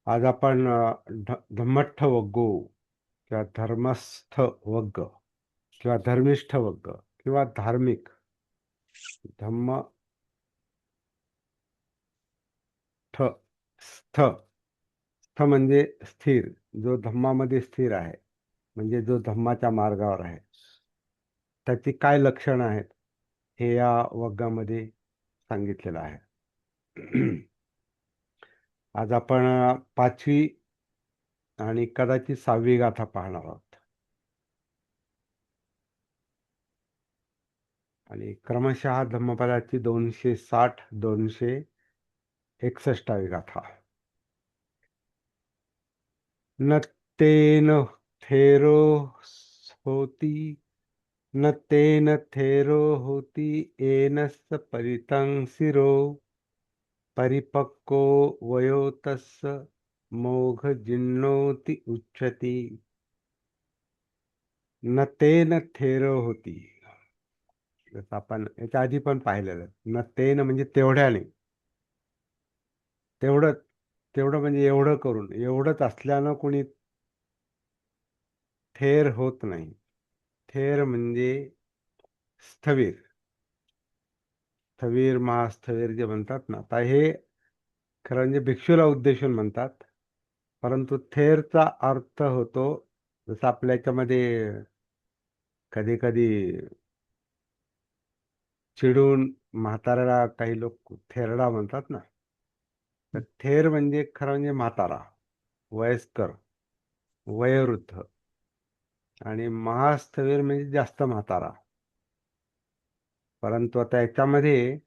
आज आपण धम्मठ्ठ वग्गो किंवा धर्मस्थ वग्ग किंवा धर्मिष्ठ वग्ग किंवा धार्मिक धम्म ठ स्थ स्थ म्हणजे स्थिर, जो धम्मामध्ये स्थिर आहे, म्हणजे जो धम्माच्या मार्गावर आहे, त्याची काय लक्षणं आहेत हे या वग्गामध्ये सांगितलेलं आहे. आज आपण पाचवी आणि कदाचित सहावी गाथा पाहणार आहोत आणि क्रमशः धम्मपदाची 260 261वी गाथा. न तेन थेरो होती न तेन थेरो होती एनस्य परितं शिरो परिपक्को वयो तस्य मोघजिन्नोति उच्यति. न तेन थेरो होती, जसं आपण याच्या आधी पण पाहिलेलं. न तेन म्हणजे तेवढ्याने, तेवढं तेवढं म्हणजे एवढं करून, एवढंच असल्यानं कोणी थेर होत नाही. थेर म्हणजे स्थविर, स्थविर महास्थविर जे म्हणतात ना, आता हे खरं म्हणजे भिक्षूला उद्देशून म्हणतात, परंतु थेरचा अर्थ होतो, जसं आपल्या याच्यामध्ये कधी कधी चिडून म्हाताऱ्याला काही लोक थेरडा म्हणतात ना, तर थेर म्हणजे खरं म्हणजे म्हातारा, वयस्कर, वयोवृद्ध. आणि महास्थविर म्हणजे जास्त म्हातारा. परंतु आता याच्यामध्ये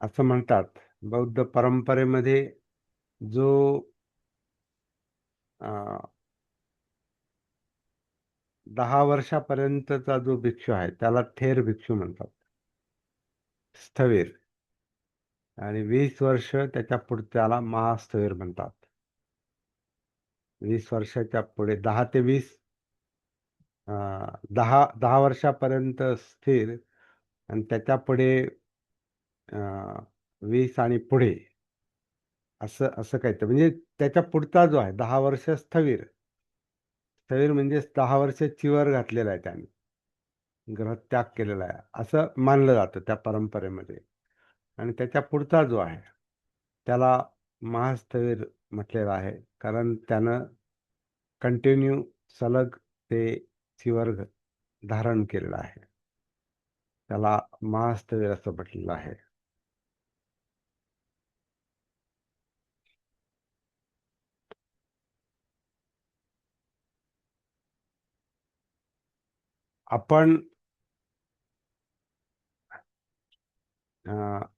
असं म्हणतात, बौद्ध परंपरेमध्ये जो 10 वर्षापर्यंतचा जो भिक्षू आहे त्याला थेर भिक्षू म्हणतात, स्थविर. आणि 20 वर्ष त्याच्या पुढच्याला महास्थविर म्हणतात. 20 वर्षाच्या पुढे 10 ते 20, 10 वर्षापर्यंत स्थिर, आणि त्याच्या पुढे 20 आणि पुढे असं असं काही. म्हणजे त्याच्या पुढचा जो आहे 10 वर्ष स्थविर. स्थविर म्हणजे 10 वर्ष चिवर घातलेला आहे त्याने, ग्रहत्याग केलेला आहे असं मानलं जातं त्या परंपरेमध्ये. आणि त्याच्या पुढचा जो आहे त्याला महास्थविर म्हटलेला आहे, कारण त्यानं कंटिन्यू सलग ते चिवर धारण केलेलं आहे, त्याला महास्थविर असं म्हटलेलं आहे. आपण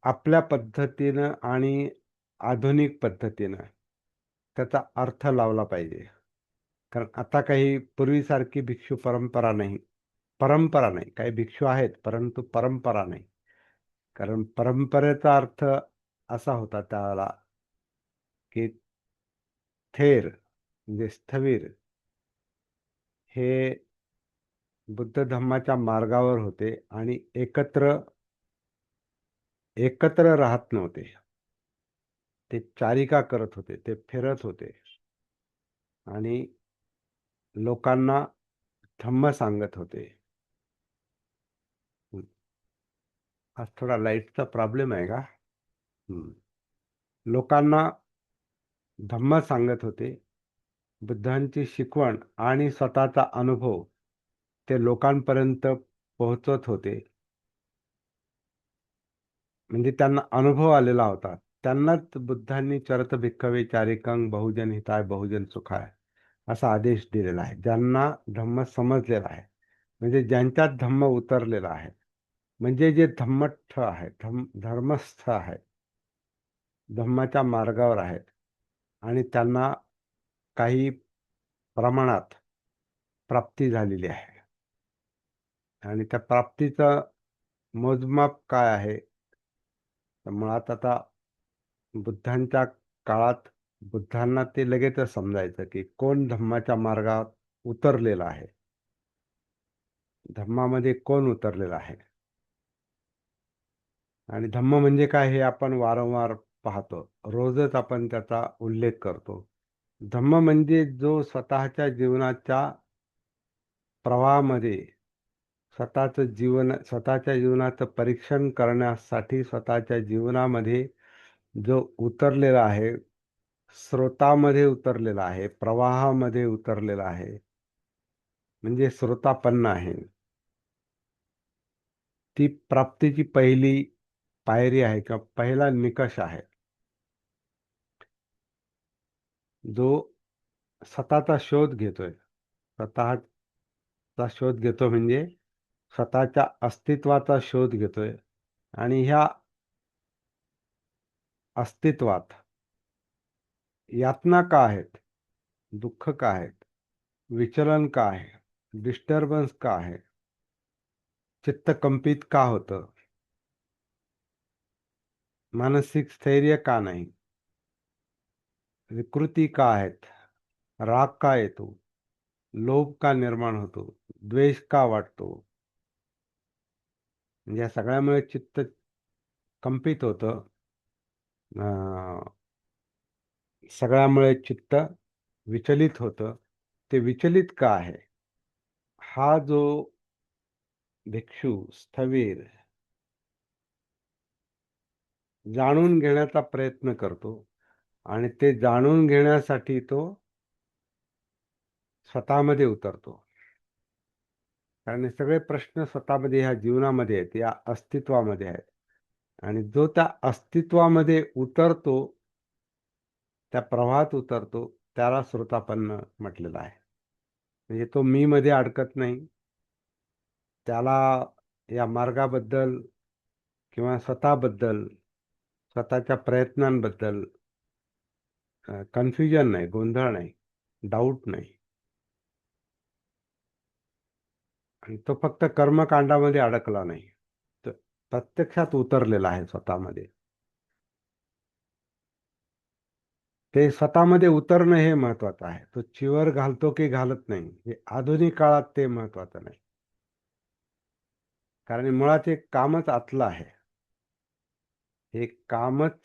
आपल्या पद्धतीनं आणि आधुनिक पद्धतीनं त्याचा अर्थ लावला पाहिजे. कारण आता काही पूर्वीसारखी भिक्षू परंपरा नाही. परंपरा नाही, काही भिक्षू आहेत परंतु परंपरा नाही. कारण परंपरेचा अर्थ असा होता त्याला की थेर म्हणजे स्थविर हे बुद्ध धम्माच्या मार्गावर होते आणि एकत्र एकत्र राहत नव्हते. ते चारिका करत होते, ते फिरत होते आणि लोकांना धम्म सांगत होते. आज थोडा लाईटचा प्रॉब्लेम आहे का? लोकांना धम्म सांगत होते, बुद्धांची शिकवण आणि स्वतःचा अनुभव ते लोकांपर्यंत पोहोचत होते. म्हणजे त्यांना अनुभव आलेला होता. त्यांनाच बुद्धांनी चरत भिक्खवे चारिकं बहुजन हिताय बहुजन सुखाय असा आदेश दिलेला आहे. ज्यांना धम्म समजलेला आहे, म्हणजे ज्यांच्यात धम्म उतरलेला आहे, म्हणजे जे धम्मस्थ आहे, धर्मस्थ आहे, धम्माच्या मार्गावर आहेत, आणि त्यांना काही प्रमाणात प्राप्ती झालेली आहे. आणि त्या प्राप्तीचं मोजमाप काय आहे? तर मुळात आता बुद्धांच्या काळात बुद्धांना ते लगेचच समजायचं की कोण धम्माच्या मार्गात उतरलेला आहे, धम्मामध्ये कोण उतरलेला आहे. आणि धम्म म्हणजे काय हे आपण वारंवार पाहतो. रोजच आपण त्याचा उल्लेख करतो. धम्म म्हणजे जो स्वतःच्या जीवनाच्या प्रवाहामध्ये स्वतःच्या जीवनाचं परीक्षण करण्यासाठी स्वतःच्या जीवनामध्ये जो उतरलेला आहे, स्रोतामध्ये उतरलेला आहे, प्रवाहामध्ये उतरलेला आहे, म्हणजे श्रोतापन्न आहे. ती प्राप्तीची पहिली पायरी आहे किंवा पहिला निकष आहे. जो स्वतःचा शोध घेतोय. स्वतःचा शोध घेतो म्हणजे स्वतःच्या अस्तित्वाचा शोध घेतोय. आणि ह्या अस्तित्वात यातना का आहेत, दुःख का आहेत, विचलन का आहे, डिस्टर्बन्स का आहे, चित्त कंपित का होतं, मानसिक स्थैर्य का नाही, विकृती का आहेत, राग का येतो, लोभ का निर्माण होतो, द्वेष का वाटतो, म्हणजे या सगळ्यामुळे चित्त कंपित होतं. सगळ्यामुळे चित्त विचलित होतं. ते विचलित का आहे? हा जो भिक्षू स्थविर जाणून घेण्याचा प्रयत्न करतो आणि ते जाणून घेण्यासाठी तो स्वतःमध्ये उतरतो. कारण हे सगळे प्रश्न स्वतःमध्ये ह्या जीवनामध्ये आहेत, या अस्तित्वामध्ये आहेत. आणि जो त्या अस्तित्वामध्ये उतरतो, त्या प्रवाहात उतरतो, त्याला श्रोतापन्न म्हटलेलं आहे. म्हणजे तो मी मध्ये अडकत नाही. त्याला या मार्गाबद्दल किंवा स्वतःबद्दल, स्वतःच्या प्रयत्नांबद्दल कन्फ्युजन नाही, गोंधळ नाही, डाऊट नाही. आणि तो फक्त कर्मकांडामध्ये अडकला नाही, तर प्रत्यक्षात उतरलेला आहे स्वतःमध्ये. ते स्वतःमध्ये उतरणं हे महत्वाचं आहे. तो चिवर घालतो की घालत नाही, हे आधुनिक काळात ते महत्वाचं नाही. कारण मुळात हे कामच आतलं आहे. हे कामच,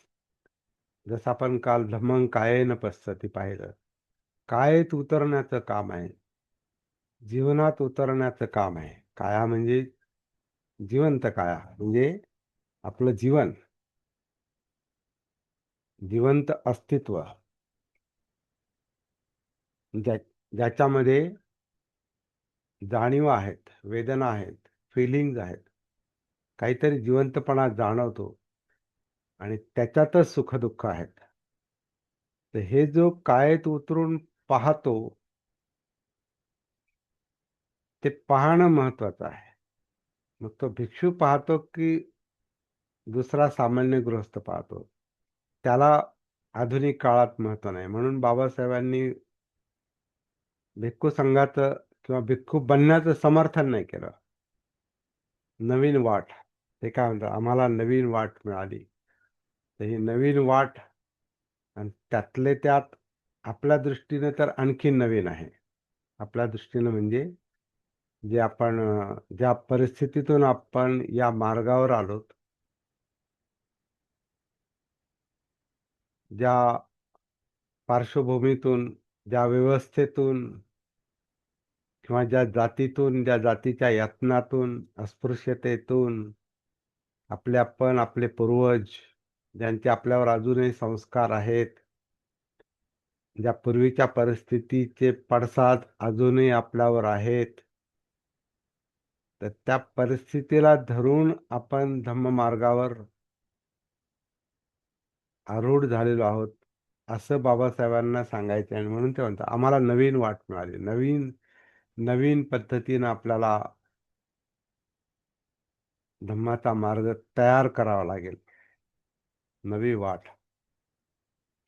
जसं आपण काल धम्मं कायेन पश्यति पाहिलं, कायेत उतरण्याचं काम आहे, जीवनात उतरण्याचं काम आहे. काया म्हणजे जिवंत काया, म्हणजे आपलं जीवन, जिवंत अस्तित्व, ज्या ज्याच्यामध्ये जाणीव आहेत, वेदना आहेत, फिलिंग्ज आहेत, काहीतरी जिवंतपणा जाणवतो आणि त्याच्यातच सुखदुःख आहेत. तर हे जो कायेत उतरून पाहतो, ते पाहणं महत्वाचं आहे. मग तो भिक्षू पाहतो की दुसरा सामान्य गृहस्थ पाहतो, त्याला आधुनिक काळात महत्व नाही. म्हणून बाबासाहेबांनी भिक्खू संघाचं किंवा भिक्खू बनण्याचं समर्थन नाही केलं. नवीन वाट, ते काय म्हणतात, आम्हाला नवीन वाट मिळाली. तर ही नवीन वाट, आणि त्यातले त्यात आपल्या दृष्टीने तर आणखी नवीन आहे. आपल्या दृष्टीनं म्हणजे ज्या परिस्थितीतून आपण या मार्गावर आलोत, ज्या पार्श्वभूमीतून, ज्या व्यवस्थेतून किंवा ज्या जातीतून, ज्या जातीच्या यातनातून, अस्पृश्यतेतून आपले पूर्वज, ज्यांचे आपल्यावर अजूनही संस्कार आहेत, ज्या पूर्वीच्या परिस्थितीचे पडसाद अजूनही आपल्यावर आहेत, तर त्या परिस्थितीला धरून आपण धम्ममार्गावर आरूढ झालेलो आहोत, असं बाबासाहेबांना सांगायचं. आणि म्हणून ते म्हणतात, आम्हाला नवीन वाट मिळाली. नवीन नवीन पद्धतीनं आपल्याला धम्माचा मार्ग तयार करावा लागेल, नवी वाट.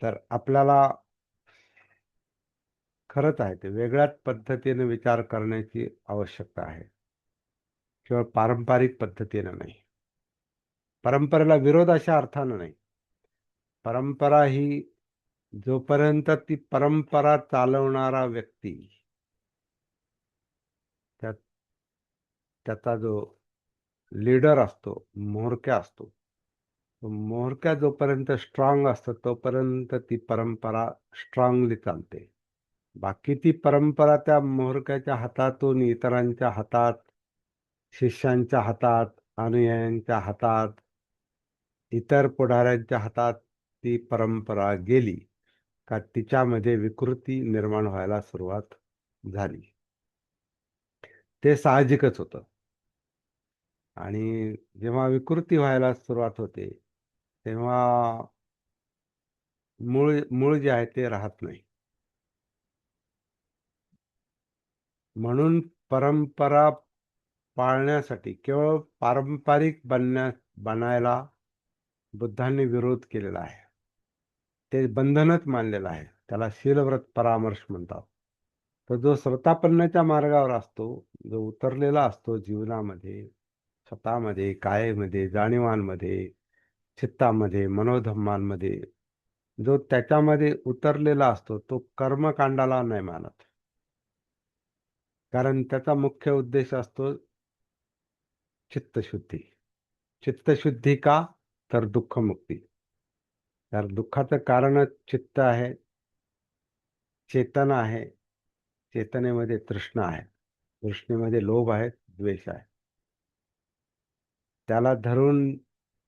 तर आपल्याला खरंच आहे ते वेगळ्याच पद्धतीने विचार करण्याची आवश्यकता आहे, केवळ पारंपरिक पद्धतीनं नाही. परंपरेला विरोध अशा अर्थानं नाही. परंपरा ही, जोपर्यंत ती परंपरा चालवणारा व्यक्ती, त्यात त्याचा जो लीडर असतो, म्होरक्या असतो, म्होरक्या जोपर्यंत स्ट्रॉंग असतं तोपर्यंत ती परंपरा स्ट्रॉंगली चालते. बाकी ती परंपरा त्या म्होरक्याच्या हातातून इतरांच्या हातात, शिष्यांच्या हातात, अनुयायांच्या हातात, इतर पुढाऱ्यांच्या हातात ती परंपरा गेली का तिच्यामध्ये विकृती निर्माण व्हायला सुरुवात झाली. ते साहजिकच होतं. आणि जेव्हा विकृती व्हायला सुरुवात होते तेव्हा मूळ मूळ जे आहे ते राहत नाही. म्हणून परंपरा पाळण्यासाठी केवळ पारंपरिक बनायला बुद्धांनी विरोध केलेला आहे. ते बंधनच मानलेलं आहे. त्याला शीलव्रत परामर्श म्हणतात. तर जो स्वतःपन्नाच्या मार्गावर असतो, जो उतरलेला असतो जीवनामध्ये, स्वतःमध्ये, कायेमध्ये, जाणीवांमध्ये, चित्तामध्ये, मनोधम्मांमध्ये, जो त्याच्यामध्ये उतरलेला असतो तो कर्मकांडाला नाही मानत. कारण त्याचा मुख्य उद्देश असतो चित्तशुद्धी. चित्तशुद्धी का? तर दुःखमुक्ती. तर दुःखाचं कारणच चित्त आहे, चेतना आहे. चेतनेमध्ये तृष्णा आहे. तृष्णेमध्ये लोभ आहे, द्वेष आहे. त्याला धरून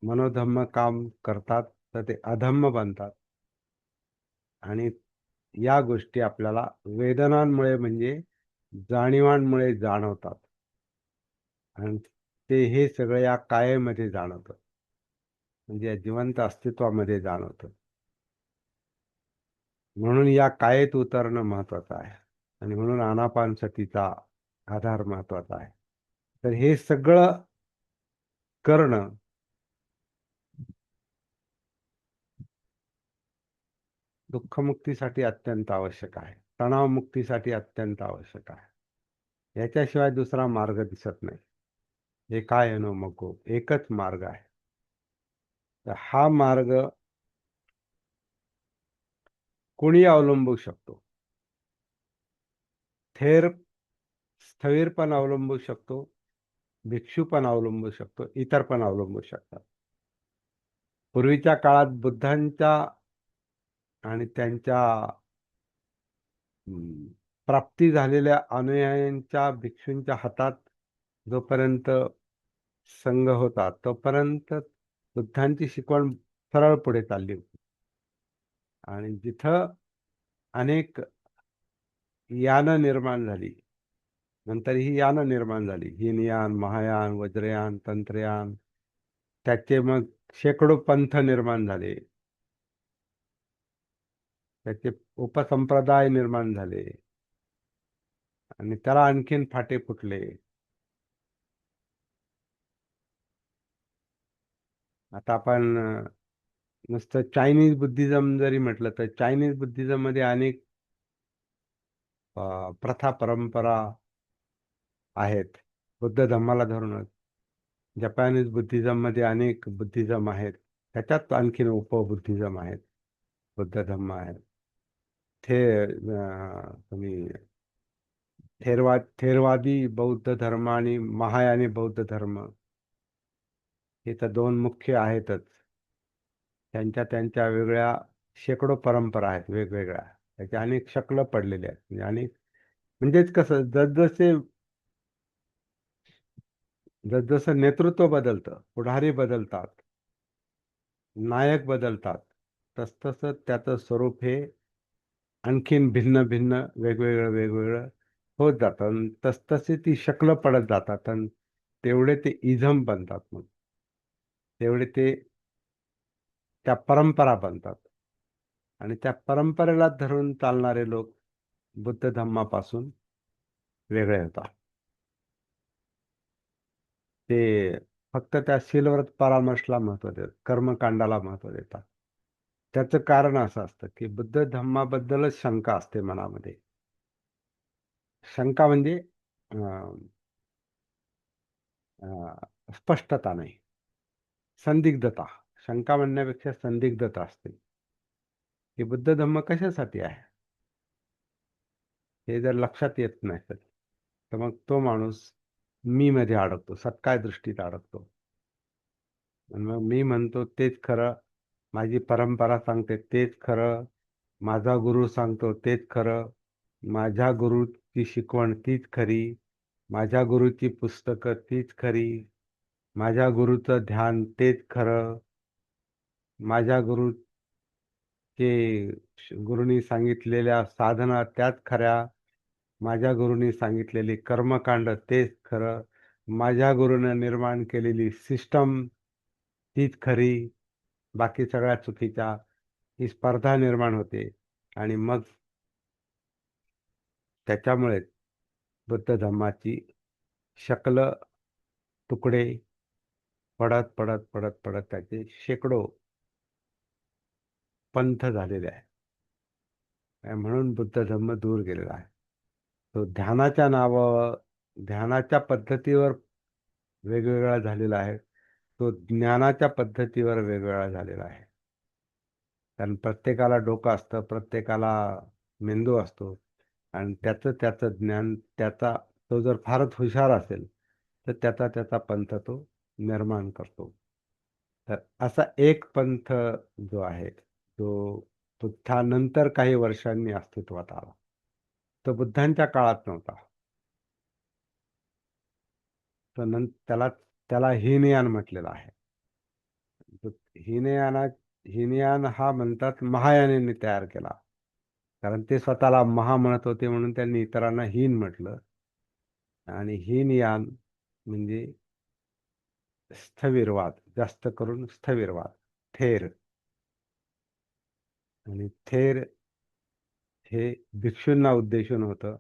मनोधम्म काम करतात तर ते अधम्म बनतात. आणि या गोष्टी आपल्याला वेदनांमुळे म्हणजे जाणीवांमुळे जाणवतात. आणि ते हे सगळं या कायेमध्ये जाणवतं. म्हणजे या जिवंत अस्तित्वामध्ये जाणवतं. म्हणून या कायेत उतरणं महत्वाचं आहे. आणि म्हणून आनापानसतीचा आधार महत्वाचा आहे. तर हे सगळं करणं दुःखमुक्तीसाठी अत्यंत आवश्यक आहे. तणावमुक्तीसाठी अत्यंत आवश्यक आहे. याच्याशिवाय दुसरा मार्ग दिसत नाही. हे काय अनो मको एकच मार्ग आहे. तर हा मार्ग कोणी अवलंबू शकतो. थेर स्थवीर पण अवलंबू शकतो, भिक्षू पण अवलंबू शकतो, इतर पण अवलंबू शकतात. पूर्वीच्या काळात बुद्धांच्या आणि त्यांच्या प्राप्ती झालेल्या अनुयायांच्या भिक्षूंच्या हातात जोपर्यंत संघ होता तोपर्यंत बुद्धांची शिकवण सरळ पुढे चालली होती. आणि जिथं अनेक यानं निर्माण झाली, नंतर ही यानं निर्माण झाली, हीनयान, महायान, वज्रयान, तंत्रयान, त्याचे मग शेकडो पंथ निर्माण झाले, त्याचे उपसंप्रदाय निर्माण झाले आणि त्याला आणखीन फाटे फुटले. आता आपण नुसतं चायनीज बुद्धिझम जरी म्हटलं तर चायनीज बुद्धिझम मध्ये अनेक प्रथा परंपरा आहेत बुद्ध धम्माला धरूनच. जपानीज बुद्धिझम मध्ये अनेक बुद्धिझम आहेत. त्याच्यात आणखीन उपबुद्धिझम आहेत, बुद्ध धम्म आहेत. तुम्ही थेरवादी बौद्ध धर्म आणि महायानी बौद्ध धर्म हे तर दोन मुख्य आहेतच. त्यांच्या त्यांच्या वेगळ्या शेकडो परंपरा आहेत वेगवेगळ्या. त्याच्या अनेक शकलं पडलेले आहेत. म्हणजे अनेक म्हणजेच कसं जसजसं नेतृत्व बदलतं, पुढारी बदलतात, नायक बदलतात, तसतसं त्याचं स्वरूप हे आणखीन भिन्न भिन्न वेगवेगळं वेगवेगळं होत जातं. आणि तसतसे ती शकलं पडत जातात आणि तेवढे ते इझम बनतात. मग तेवढे ते त्या परंपरा बनतात. आणि त्या परंपरेला धरून चालणारे लोक बुद्ध धम्मापासून वेगळे होतात. ते फक्त त्या शीलव्रत परामर्शला महत्त्व देतात, कर्मकांडाला महत्त्व देतात. त्याचं कारण असं असतं की बुद्ध धम्माबद्दलच शंका असते मनामध्ये. शंका म्हणजे अं, स्पष्टता नाही, संदिग्धता. शंका म्हणण्यापेक्षा संदिग्धता असते की बुद्ध धम्म कशासाठी आहे. हे जर लक्षात येत नाही तर मग तो माणूस मी मध्ये अडकतो, सत्काय दृष्टीत अडकतो. आणि मग मी म्हणतो तेच खरं, माझी परंपरा सांगते तेच खरं, माझा गुरु सांगतो तेच खरं, माझ्या गुरुची शिकवण तीच खरी, माझ्या गुरुची पुस्तकं तीच खरी, माझ्या गुरुचं ध्यान तेच खरं, माझ्या गुरुनी सांगितलेल्या साधना त्याच खऱ्या, माझ्या गुरुनी सांगितलेली कर्मकांड तेच खरं, माझ्या गुरुनं निर्माण केलेली सिस्टम तीच खरी, बाकी सगळ्या चुकीच्या. ही स्पर्धा निर्माण होते आणि मग त्याच्यामुळे बुद्ध धम्माची शकल तुकडे पडत पडत पडत पडत त्याचे शेकडो पंथ झालेले आहे. आणि म्हणून बुद्ध धम्म दूर गेलेला आहे. तो ध्यानाच्या नावावर, ध्यानाच्या पद्धतीवर वेगवेगळा झालेला आहे, तो ज्ञानाच्या पद्धतीवर वेगवेगळा झालेला आहे. कारण प्रत्येकाला डोकं असतं, प्रत्येकाला मेंदू असतो, आणि त्याचं त्याचं ज्ञान, त्याचा तो जर फारच हुशार असेल तर त्याचा त्याचा पंथ तो निर्माण करतो. तर असा एक पंथ जो आहे, तो बुद्धानंतर काही वर्षांनी अस्तित्वात आला. तो बुद्धांच्या काळात नव्हता. तो त्याला त्याला हीनयान म्हटलेलं आहे. तो हीनयाना हीनयान हा म्हणतात महायानेने तयार केला, कारण ते स्वतःला महा म्हणत होते म्हणून त्यांनी इतरांना हीन म्हटलं. आणि हीनयान म्हणजे स्थविरवाद, जास्त करून स्थविरवाद, थेर. आणि थेर हे भिक्षूंना उद्देशून होतं,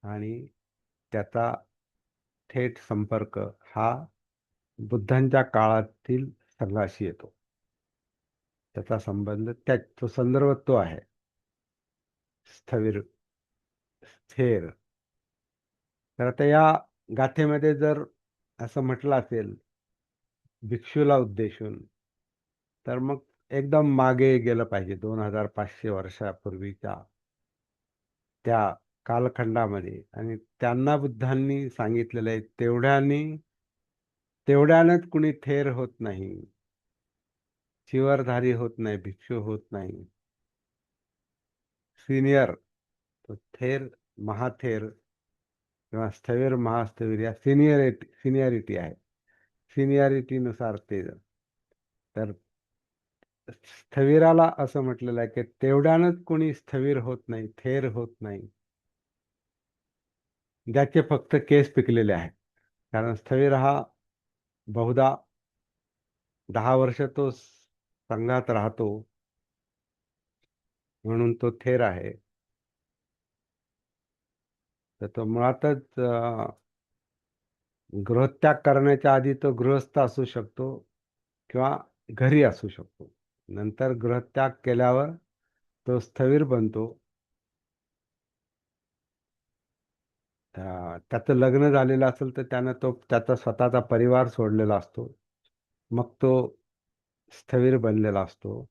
आणि त्याचा थेट संपर्क हा बुद्धांच्या काळातील संघाशी येतो. त्याचा संबंध तो संदर्भ तो आहे, स्थविर, थेर. तर आता या गाथेमध्ये जर असं म्हटलं असेल भिक्षूला उद्देशून, तर मग एकदम मागे गेलं पाहिजे 2500 वर्षापूर्वीच्या त्या कालखंडामध्ये. आणि त्यांना बुद्धांनी सांगितलेलं आहे, तेवढ्यानंच कुणी थेर होत नाही, चिवरधारी होत नाही, भिक्षू होत नाही. सिनियर, तो थेर, महाथेर किंवा स्थविर, महास्थविर या सिनियरिटी आहे. सिनियरिटीनुसार ते. तर स्थविराला असं म्हटलेलं आहे की तेवढ्यानंच कोणी स्थविर होत नाही, थेर होत नाही, ज्याचे फक्त केस पिकलेले आहेत. कारण स्थविर हा बहुधा 10 वर्ष तो संघात राहतो, म्हणून तो थेर आहे. तर तो मुळातच गृहत्याग करण्याच्या आधी तो गृहस्थ असू शकतो किंवा घरी असू शकतो. नंतर गृहत्याग केल्यावर तो स्थविर बनतो. त्याचं लग्न झालेलं असेल तर त्यानं त्याचा स्वतःचा परिवार सोडलेला असतो, मग तो स्थविर बनलेला असतो.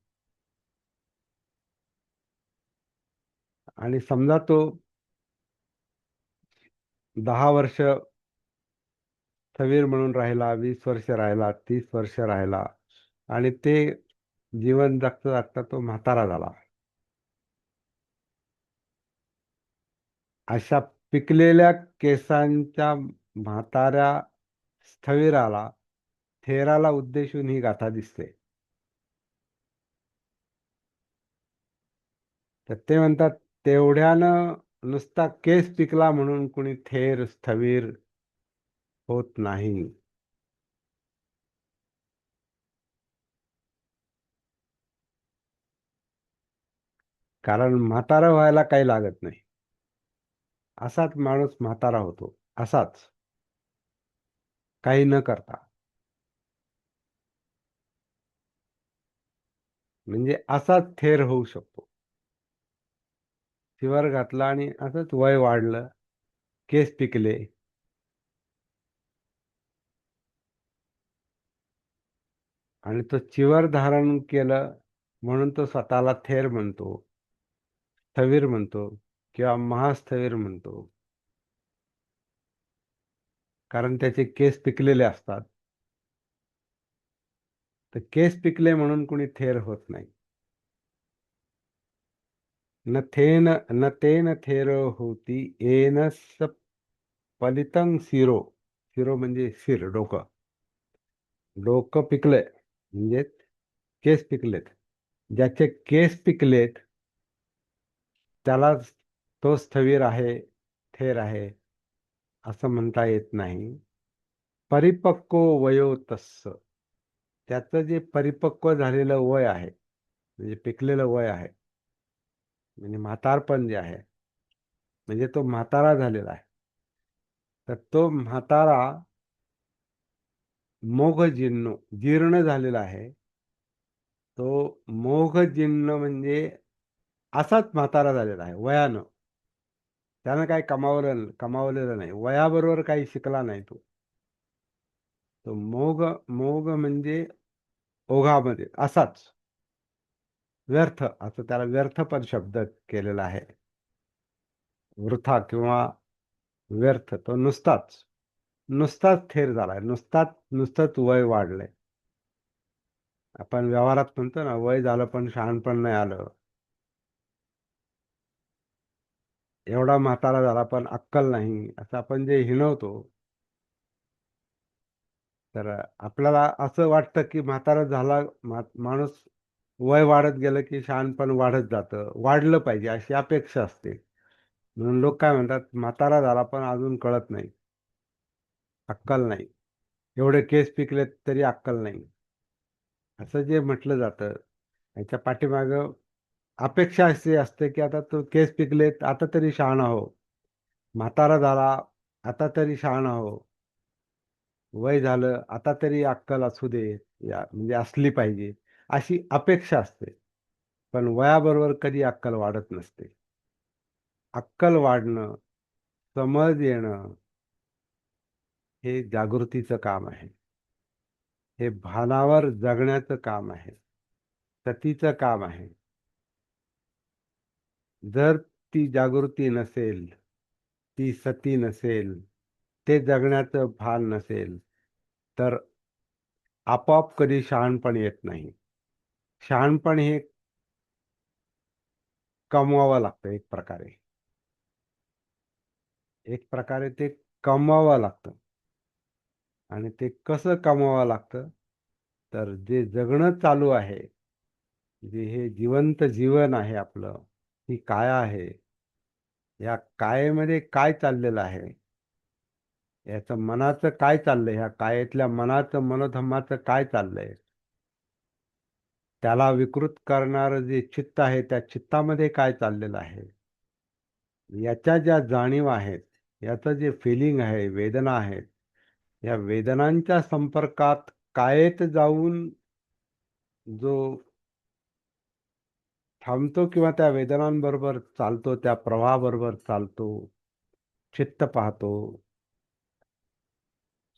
आणि समजा तो 10 वर्ष स्थविर म्हणून राहिला, 20 वर्ष राहिला, 30 वर्ष राहिला, आणि ते जीवन जगता जगता तो म्हातारा झाला. अशा पिकलेल्या केसांच्या म्हाताऱ्या स्थविराला, थेराला उद्देशून ही गाथा दिसते. तर ते म्हणतात तेवढ्यानं नुसता केस पिकला म्हणून कुणी थेर, स्थविर होत नाही. कारण म्हातारा व्हायला काही लागत नाही. असाच माणूस म्हातारा होतो, असाच, काही न करता. म्हणजे असाच थेर होऊ शकतो. चिवर घातला आणि असंच वय वाढलं, केस पिकले, आणि तो चिवर धारण केलं म्हणून तो स्वतःला थेर म्हणतो, स्थविर म्हणतो, किंवा महास्थविर म्हणतो. कारण त्याचे केस पिकलेले असतात. तर केस पिकले म्हणून कुणी थेर होत नाही. न तेन थेर होती येन फलितं शिरो. शिरो म्हणजे शिर, डोकं. डोकं पिकलंय म्हणजे केस पिकलेत. ज्याचे केस पिकलेत त्याला तो स्थवीर आहे, थेर आहे असं म्हणता येत नाही. परिपक्व वयो तस्स, त्याचं जे परिपक्व झालेलं वय आहे, म्हणजे पिकलेलं वय आहे, म्हणजे म्हातारपण जे आहे, म्हणजे तो म्हातारा झालेला आहे. तर तो म्हातारा मोघ जीर्ण झालेला आहे. तो मोघ जीर्ण म्हणजे असाच म्हातारा झालेला आहे वयानं. त्यानं काही कमावलेलं नाही, वयाबरोबर काही शिकला नाही तो. तो मोघ मोघ म्हणजे ओघामध्ये असाच व्यर्थ, असं त्याला व्यर्थ पण शब्द केलेला आहे. वृथा किंवा व्यर्थ, तो नुसताच थेर झालाय, नुसतंच वय वाढलंय. आपण व्यवहारात म्हणतो ना, वय झालं पण शहाणपण नाही आलं. एवढा म्हातारा झाला पण अक्कल नाही, असं आपण जे हिणवतो. तर आपल्याला असं वाटतं की म्हातारा झाला माणूस, वय वाढत गेलं की शहाणपण वाढत जातं, वाढलं पाहिजे अशी अपेक्षा असते. म्हणून लोक काय म्हणतात, म्हातारा झाला पण अजून कळत नाही, अक्कल नाही. एवढे केस पिकलेत तरी अक्कल नाही, असं जे म्हटलं जातं. याच्या पाठीमागं अपेक्षा अशी असते की आता तो केस पिकलेत, आता तरी शहाणा हो. म्हातारा झाला, आता तरी शहाणा हो. वय झालं, आता तरी अक्कल असू दे, या म्हणजे असली पाहिजे अशी अपेक्षा असते. पण वयाबरोबर कधी अक्कल वाढत नसते. अक्कल वाढणं, समज येणं, हे जागृतीचं काम आहे. हे भानावर जगण्याचं काम आहे. सतीचं काम आहे. जर ती जागृती नसेल, ती सती नसेल, ते जगण्याचं भान नसेल, तर आपोआप कधी शहाणपण येत नाही. शहाणपण हे कमवावं लागतं एक प्रकारे. एक प्रकारे ते कमवावं लागतं. आणि ते कसं कमवावं लागतं? तर जे जगणं चालू आहे, जे हे जिवंत जीवन आहे आपलं, ही काया आहे. या कायेमध्ये काय चाललेलं आहे? याचं मनाचं काय चाललंय? ह्या कायेतल्या मनाचं, मनोधम्माचं काय चाललंय? त्याला विकृत करणारं जे चित्त आहे, त्या चित्तामध्ये काय चाललेलं आहे? याच्या ज्या जाणीव आहेत, याचं जे फिलिंग आहे, वेदना आहेत, या वेदनांच्या संपर्कात कायेत जाऊन जो थांबतो किंवा त्या वेदनांबरोबर चालतो, त्या प्रवाहाबरोबर चालतो, चित्त पाहतो,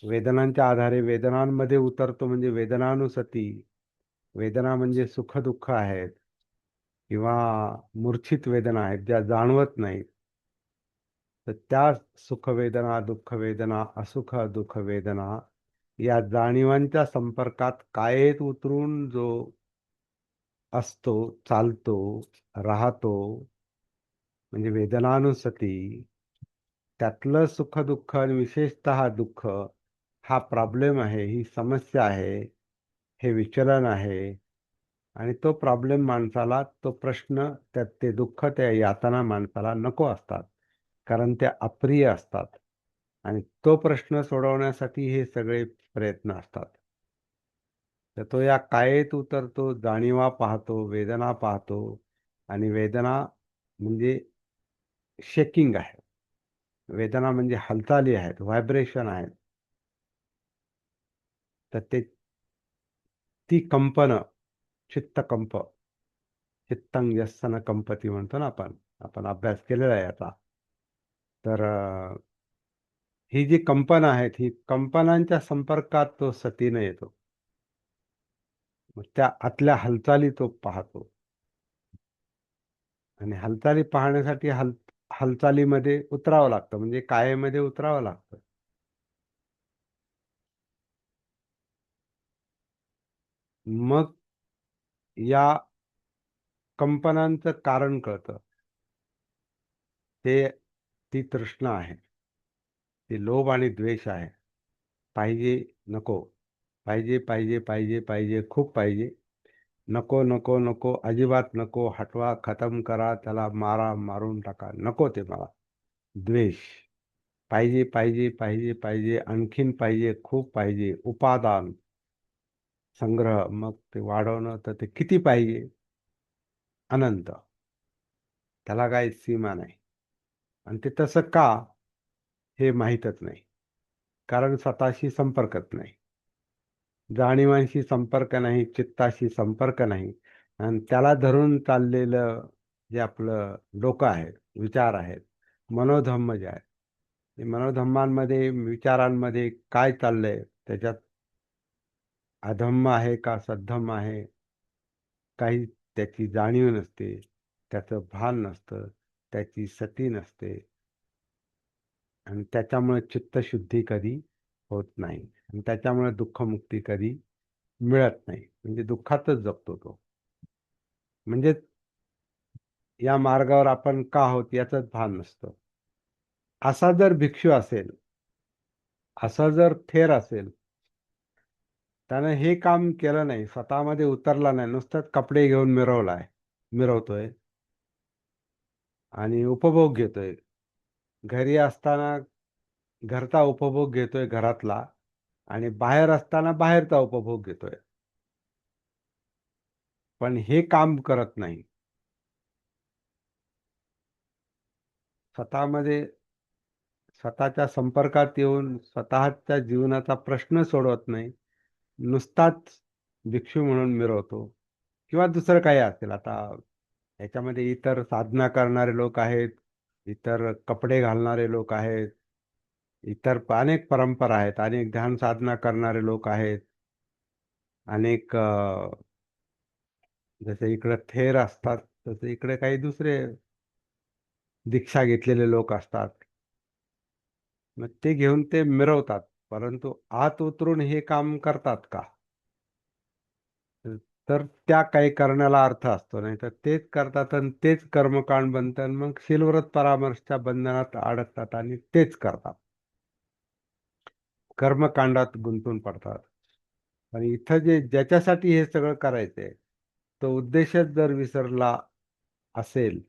वेदनांच्या आधारे वेदनांमध्ये उतरतो, म्हणजे वेदनानुसती. वेदना म्हणजे सुख-दुःख आहेत किंवा मूर्छित वेदना आहेत, ज्या जाणवत नाहीत. तर त्या सुखवेदना, दुःखवेदना, असुख-दुःख वेदना या जाणीवांच्या संपर्कात कायेत उतरून जो असतो, चालतो, राहतो, म्हणजे वेदनानुसती, त्यातलं सुख-दुःख आणि विशेषतः दुःख हा प्रॉब्लेम आहे, ही समस्या आहे, हे विचलन आहे. आणि तो प्रॉब्लेम माणसाला, तो प्रश्न, त्यात ते दुःख, त्या यातना माणसाला नको असतात, कारण त्या अप्रिय असतात. आणि तो प्रश्न सोडवण्यासाठी हे सगळे प्रयत्न असतात. तर तो या कायेत उतरतो, जाणीवा पाहतो, वेदना पाहतो. आणि वेदना म्हणजे शेकिंग आहे. वेदना म्हणजे हालचाली आहेत, व्हायब्रेशन आहेत. तर ती कंपन, चित्तकंप, चित्तं यस्सन कंपती म्हणतो ना आपण. आपण अभ्यास केलेला आहे याचा. तर ही जी कंपन आहेत, ही कंपनांच्या संपर्कात तो सतीनं येतो. मग त्या आतल्या हालचाली तो पाहतो. आणि हालचाली पाहण्यासाठी हालचालीमध्ये उतरावं लागतं, म्हणजे कायेमध्ये उतरावं लागतं. मग या कंपनांचं कारण कळतं. ते ती तृष्णा आहे, ती लोभ आणि द्वेष आहे. पाहिजे, नको, पाहिजे पाहिजे पाहिजे पाहिजे, खूप पाहिजे, नको नको नको, अजिबात नको, हटवा, खतम करा, त्याला मारा, मारून टाका, नको ते मला. द्वेष. पाहिजे पाहिजे पाहिजे पाहिजे, आणखीन पाहिजे, खूप पाहिजे, उपादान, संग्रह, मग ते वाढवणं, तर ते किती पाहिजे? अनंत. त्याला काही सीमा नाही. आणि ते तसं का, हे माहीतच नाही. कारण स्वतःशी संपर्कच नाही, जाणीवांशी संपर्क नाही, चित्ताशी संपर्क नाही. आणि त्याला धरून चाललेलं जे आपलं डोकं आहे, विचार आहेत, मनोधम्म जे आहे, ते मनोधम्मांमध्ये, विचारांमध्ये काय चाललंय, त्याच्यात अधम्म आहे का सद्धम्म आहे, काही त्याची जाणीव नसते, त्याचं भान नसतं, त्याची सती नसते. आणि त्याच्यामुळे चित्तशुद्धी कधी होत नाही, आणि त्याच्यामुळे दुःखमुक्ती कधी मिळत नाही. म्हणजे दुःखातच जगतो तो. म्हणजे या मार्गावर आपण का आहोत याचंच भान नसतं. असा जर भिक्षू असेल, असा जर थेर असेल, त्यानं हे काम केलं नाही, स्वतःमध्ये उतरला नाही, नुसतंच कपडे घेऊन मिरवतोय आणि उपभोग घेतोय. घरी असताना घरचा उपभोग घेतोय घरातला, आणि बाहेर असताना बाहेरचा उपभोग घेतोय, पण हे काम करत नाही. स्वतःमध्ये, स्वतःच्या संपर्कात येऊन स्वतःच्या जीवनाचा प्रश्न सोडवत नाही, नुसताच भिक्षू म्हणून मिरवतो. किंवा दुसरं काही असेल. आता याच्यामध्ये इतर साधना करणारे लोक आहेत, इतर कपडे घालणारे लोक आहेत, इतर अनेक परंपरा आहेत, अनेक ध्यान साधना करणारे लोक आहेत, अनेक जसे इकडे थेर असतात, तसे इकडे काही दुसरे दीक्षा घेतलेले लोक असतात. मग ते घेऊन ते मिरवतात, परंतु आत उतरून हे काम करतात का? तर त्या काही करण्याला अर्थ असतो, नाही तर तेच करतात आणि तेच कर्मकांड बनतात, मग शीलव्रत परामर्शच्या बंधनात अडकतात आणि तेच करतात, कर्मकांडात गुंतून पडतात. आणि इथं जे ज्याच्यासाठी हे सगळं करायचंय, तो उद्देशच जर विसरला असेल,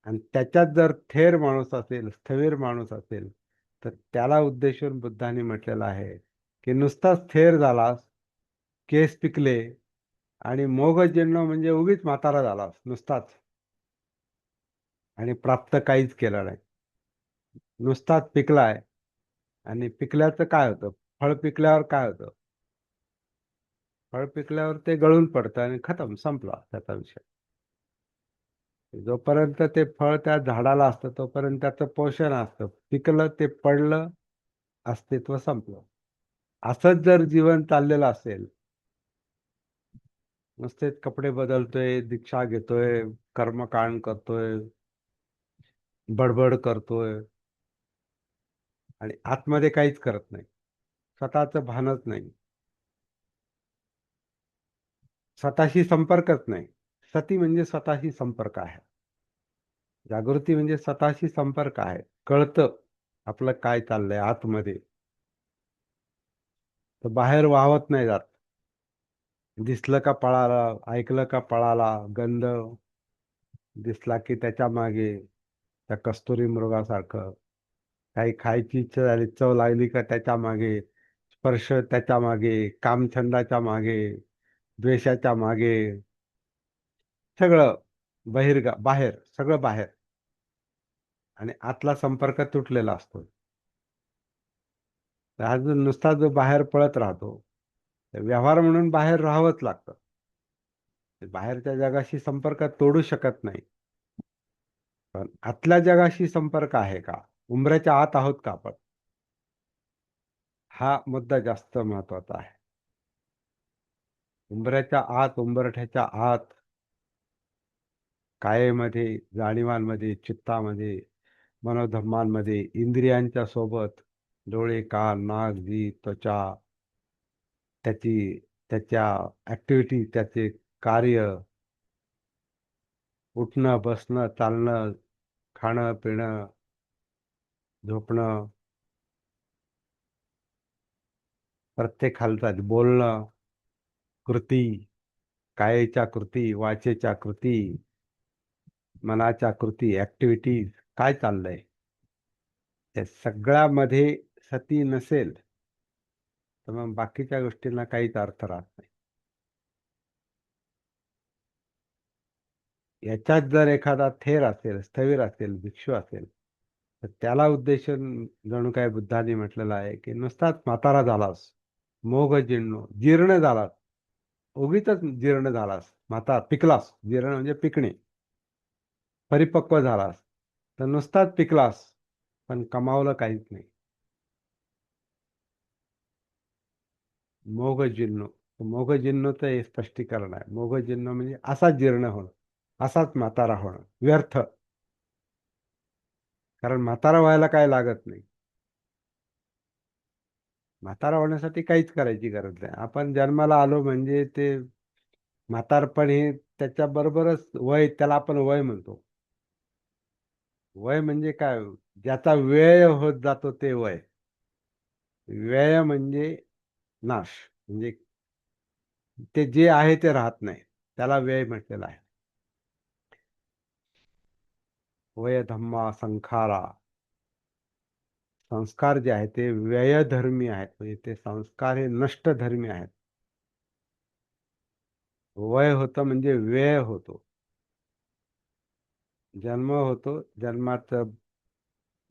आणि त्याच्यात जर थेर माणूस असेल, स्थविर माणूस असेल, तर त्याला उद्देशून बुद्धांनी म्हटलेलं आहे की नुसताच थेर झालास, केस पिकले, आणि मोघजन्म म्हणजे उगीच म्हातारा झालास नुसताच, आणि प्राप्त काहीच केलं नाही, नुसताच पिकलाय. आणि पिकल्याचं काय होतं? फळ पिकल्यावर काय होतं? फळ पिकल्यावर ते गळून पडतं आणि खतम, संपला त्याचा विषय. जोपर्यंत ते फळ त्या झाडाला असतं तोपर्यंत त्याचं पोषण असतं. पिकलं, ते पडलं, अस्तित्व संपलं. असंच जर जीवन चाललेलं असेल, नुसतेच कपडे बदलतोय, दीक्षा घेतोय, कर्मकांड करतोय, बडबड करतोय, आणि आतमध्ये काहीच करत नाही, स्वतःचं भानच नाही, स्वतःशी संपर्कच नाही. सती म्हणजे स्वतःशी संपर्क आहे. जागृती म्हणजे स्वतःशी संपर्क आहे. कळतं आपलं काय चाललंय आतमध्ये, तर बाहेर वाहवत नाही जात. दिसलं का पळाला, ऐकलं का पळाला, गंध दिसला की त्याच्या मागे, त्या कस्तुरी मृगासारखं. काही खायची इच्छा झाली, चव लागली का त्याच्या मागे, स्पर्श त्याच्या मागे, कामछंदाच्या मागे, द्वेषाच्या मागे, सगळं बाहेर, सगळं बाहेर. आणि आतला संपर्क तुटलेला असतो. हा जो नुसता जो बाहेर पळत राहतो, व्यवहार म्हणून बाहेर राहावंच लागतं. बाहेरच्या जगाशी संपर्क तोडू शकत नाही. पण आतल्या जगाशी संपर्क आहे का? उंबऱ्याच्या आत आहोत का आपण? हा मुद्दा जास्त महत्वाचा आहे. उंबऱ्याच्या आत, उंबरठ्याच्या आत, कायेमध्ये, जाणीवांमध्ये, चित्तामध्ये, मनोधर्मांमध्ये, इंद्रियांच्या सोबत, डोळे, कान, नाक, जीभ, त्वचा, त्याची त्याच्या ऍक्टिव्हिटी, त्याचे कार्य, उठणं, बसणं, चालणं, खाणं, पिणं, झोपणं, प्रत्येक हालचाल, बोलणं, कृती, कायेच्या कृती, वाचेच्या कृती, मनाच्या कृती, ऍक्टिव्हिटीज, काय चाललंय, त्या सगळ्यामध्ये सती नसेल तर मग बाकीच्या गोष्टींना काहीच अर्थ राहत नाही. याच्यात जर एखादा थेर असेल, स्थविर असेल, भिक्षू असेल, तर त्याला उद्देशून जणू काय बुद्धाने म्हटलेलं आहे की नुसताच म्हातारा झालास, मोघ जीर्ण झालास, उगीच जीर्ण झालास, पिकलास, जीर्ण म्हणजे पिकणे, परिपक्व झालास, तर नुसताच पिकलास पण कमावलं काहीच नाही. मोघजिन्नूचं हे स्पष्टीकरण आहे. मोघजिन्नू म्हणजे असाच जीर्ण होणं, असाच म्हातारा होणं, व्यर्थ. कारण म्हातारा व्हायला काय लागत नाही. म्हातारा होण्यासाठी काहीच करायची गरज नाही. आपण जन्माला आलो म्हणजे ते म्हातारपण हे त्याच्या बरोबरच वय, त्याला आपण वय म्हणतो. वय म्हणजे काय? ज्याचा व्यय होत जातो ते वय. व्यय म्हणजे नाश, म्हणजे ते जे आहे ते राहत नाही, त्याला व्यय म्हटलेला आहे. वय धम्मा संखारा, संस्कार जे आहेत ते व्ययधर्मी आहेत, म्हणजे ते संस्कार हे नष्टधर्मी आहेत. वय होतं म्हणजे व्यय होतो. जन्म होतो,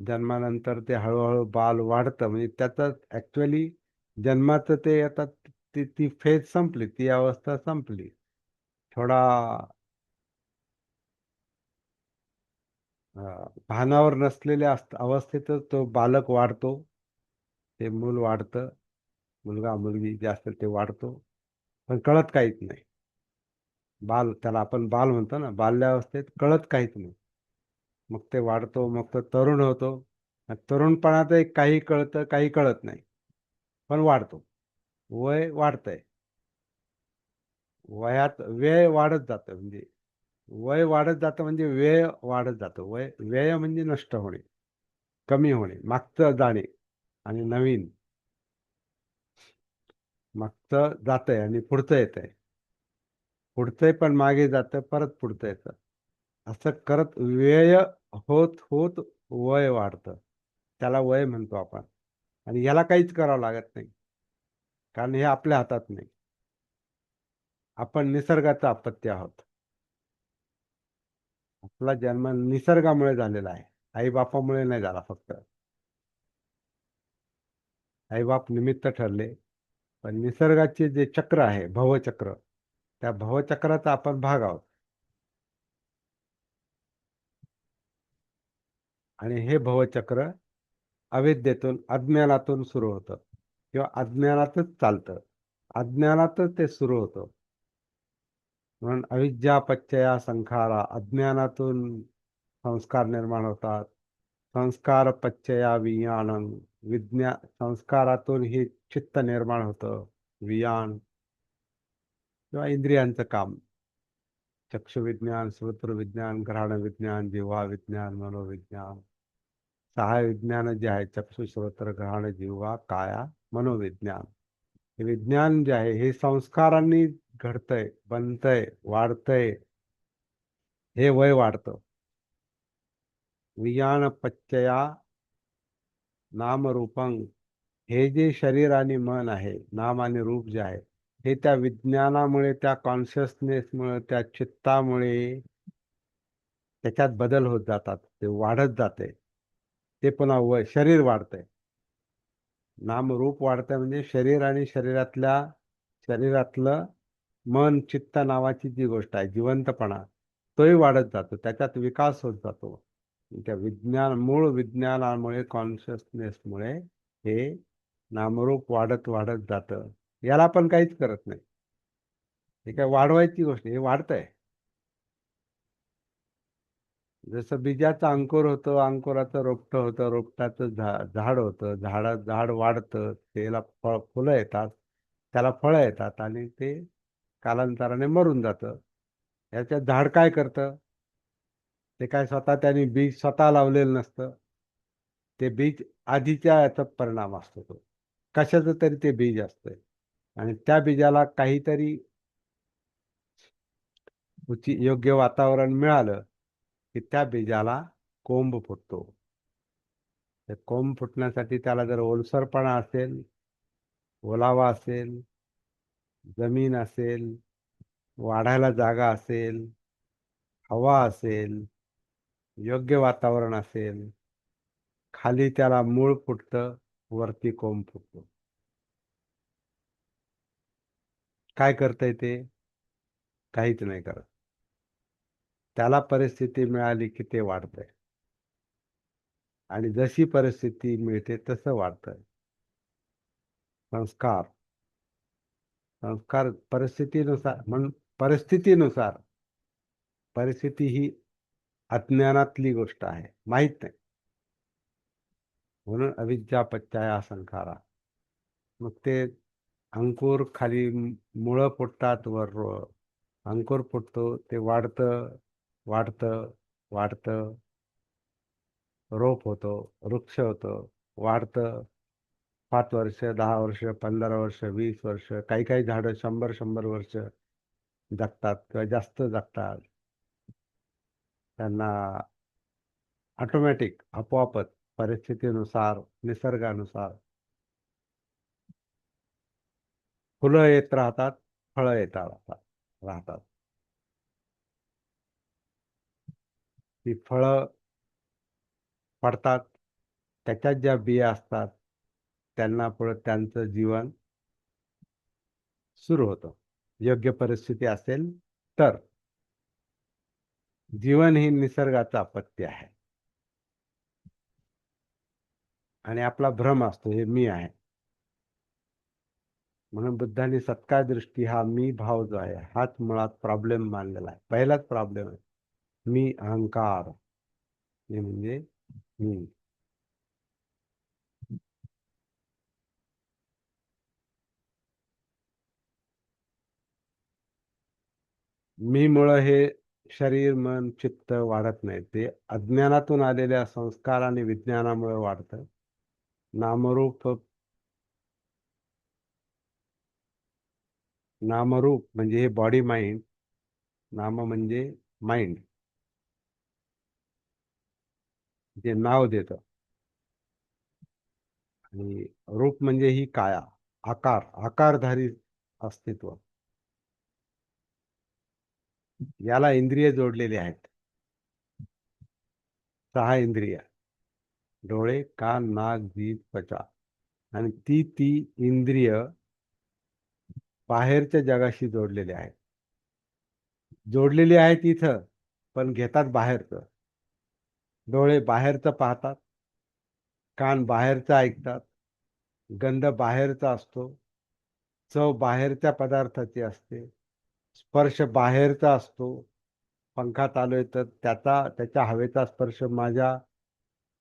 जन्मानंतर ते हळूहळू बाल वाढतं, म्हणजे त्याचं ऍक्च्युअली जन्माचं ते आता ती फेज संपली, ती अवस्था संपली. थोडा भानावर नसलेल्या अवस्थेतच तो बालक वाढतो, ते मूल वाढतं, मुलगा मुलगी जे असतं ते वाढतो, पण कळत काहीच नाही. त्याला आपण बाल म्हणतो ना, बाल्यावस्थेत कळत काहीच नाही. मग ते वाढतो, मग तो तरुण होतो. तरुणपणात काही कळतं, काही कळत नाही, पण वाढतो. वय वाढतंय, वयात वेळ वाढत जातं, म्हणजे वय वाढत जातं म्हणजे वेळ वाढत जातो. व्यय म्हणजे नष्ट होणे, कमी होणे, मागचं जाणे आणि नवीन. मागचं जातंय आणि पुढचं येतंय, पुढचंय पण मागे जातं, परत पुढचं येतं. असं करत व्यय होत होत वय वाढतं, त्याला वय म्हणतो आपण. आणि याला काहीच करावं लागत नाही, कारण हे आपल्या हातात नाही. आपण निसर्गाचा अपत्य आहोत. आपला जन्म निसर्गामुळे झालेला आहे, आई बापामुळे नाही झाला फक्त. आई बाप निमित्त ठरले, पण निसर्गाचे जे चक्र आहे, भवचक्र, त्या भवचक्राचा आपण भाग आहोत. आणि हे भवचक्र अविद्येतून, अज्ञानातून सुरू होतं, किंवा अज्ञानातच चालतं, अज्ञानातच ते सुरू होतं. म्हणून अविद्यापच्चया संखारा, अज्ञानातून संस्कार निर्माण होतात. संस्कार पच्चया विज्ञानं, संस्कारातून हे चित्त निर्माण होतं, विज्ञान किंवा इंद्रियांचं काम. चक्षुविज्ञान, श्रोत्रविज्ञान, घ्राण विज्ञान, जिव्हा विज्ञान, मनोविज्ञान. सहा विज्ञान जे आहे, चक्षु, श्रोत्र, घ्राण, जिव्हा, काया, मनोविज्ञान. हे विज्ञान जे आहे हे संस्कारांनी घडतंय, बनतंय, वाढतंय, हे वय वाढतं. विज्ञान पच्चया नामरूपं, हे जे शरीर आणि मन आहे, नाम आणि रूप जे आहे, हे त्या विज्ञानामुळे, त्या कॉन्शियसनेसमुळे, त्या चित्तामुळे त्याच्यात बदल होत जातात, ते वाढत जाते. ते पुन्हा शरीर वाढतंय, नामरूप वाढतंय, म्हणजे शरीर आणि शरीरातलं मन, चित्त नावाची जी गोष्ट आहे, जिवंतपणा, तोही वाढत जातो, त्याच्यात विकास होत जातो. त्या मूळ विज्ञानामुळे, कॉन्शियसनेसमुळे हे नामरूप वाढत वाढत जातं. याला आपण काहीच करत नाही, हे काय वाढवायची गोष्ट, हे वाढतंय. जसं बीजाचं अंकुर होतं, अंकुराचं रोपटं होतं, रोपटाचं झाड होतं, झाड वाढतं, त्याला फुलं येतात, त्याला फळं येतात आणि ते कालांतराने मरून जातं. याच्यात झाड काय करतं? ते काय स्वतः त्यांनी बीज स्वतः लावलेलं नसतं. ते बीज आधीच्या याचा परिणाम असतो तो. कशाचं तरी ते बीज असतंय आणि त्या बीजाला काहीतरी योग्य वातावरण मिळालं की त्या बीजाला कोंब फुटतो. ते कोंब फुटण्यासाठी त्याला जर ओलसरपणा असेल, ओलावा असेल, जमीन असेल, वाढायला जागा असेल, हवा असेल, योग्य वातावरण असेल, खाली त्याला मूळ फुटतं, वरती कोंब फुटतो. काय करतंय ते? काहीच नाही करत. त्याला परिस्थिती मिळाली की ते वाढतंय आणि जशी परिस्थिती मिळते तसं वाढतंय. संस्कार संस्कार परिस्थितीनुसार परिस्थितीनुसार. परिस्थिती ही अज्ञानातली गोष्ट आहे, माहित नाही. म्हणून अविद्या पच्चाया संखारा. मग ते अंकुर खाली मुळं फुटतात, वर अंकुर फुटतो, ते वाढतं, वाढतं, वाढतं, रोप होतो, वृक्ष होतो, वाढतं. 5 वर्ष, 10 वर्ष, 15 वर्ष, 20 वर्ष, काही काही झाडं 100-100 वर्ष जगतात किंवा जास्त जगतात. त्यांना ऑटोमॅटिक आपोआपच परिस्थितीनुसार, निसर्गानुसार फुलं येत राहतात, फळं येत राहतात. ती फळं पडतात, त्याच्यात ज्या बिया असतात त्यांना पुढे त्यांचं जीवन सुरू होतं. योग्य परिस्थिती असेल तर. जीवन ही निसर्गाचं अपत्य आहे आणि आपला भ्रम असतो हे मी आहे. म्हणून बुद्धांनी सत्कार दृष्टी हा मी भाव जो आहे हाच मुळात प्रॉब्लेम मानलेला आहे. पहिलाच प्रॉब्लेम आहे मी, अहंकार. हे म्हणजे मी. मी मुळे हे शरीर, मन, चित्त वाढत नाही. ते अज्ञानातून आलेल्या संस्कार आणि विज्ञानामुळे वाढतं. नामरूप. नामरूप म्हणजे हे बॉडी माइंड. नाम म्हणजे माइंड, जे नाव देतं. आणि रूप म्हणजे ही काया, आकारधारी अस्तित्व. याला इंद्रिय जोडलेली आहेत. 6 इंद्रिय: डोळे, कान, नाक, जीभ, त्वचा. आणि ती इंद्रिय बाहेरच्या जगाशी जोडलेली आहेत. जोडलेली आहेत इथं, पण घेतात बाहेरचं. डोळे बाहेरचं पाहतात, कान बाहेरचं ऐकतात, गंध बाहेरचा असतो, चव बाहेरच्या पदार्थाची असते, स्पर्श बाहेरचा असतो. पंखा चालू आहे तर त्याच्या हवेचा स्पर्श माझ्या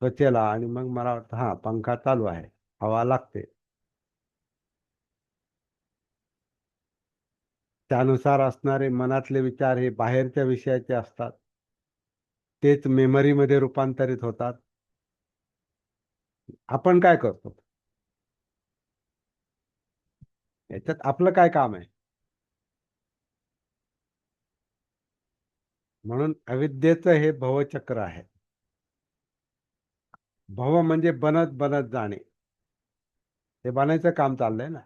त्वचेला आणि मग मला वाटतं हा पंखा चालू आहे, हवा लागते. त्यानुसार असणारे मनातले विचार हे बाहेरच्या विषयाचे असतात. तेच मेमरीमध्ये रूपांतरित होतात. आपण काय करतो याच्यात? आपलं काय काम आहे? म्हणून अविद्येचं हे भवचक्र आहे. भव म्हणजे बनत बनत जाणे. ते बनायचं काम चाललंय ना.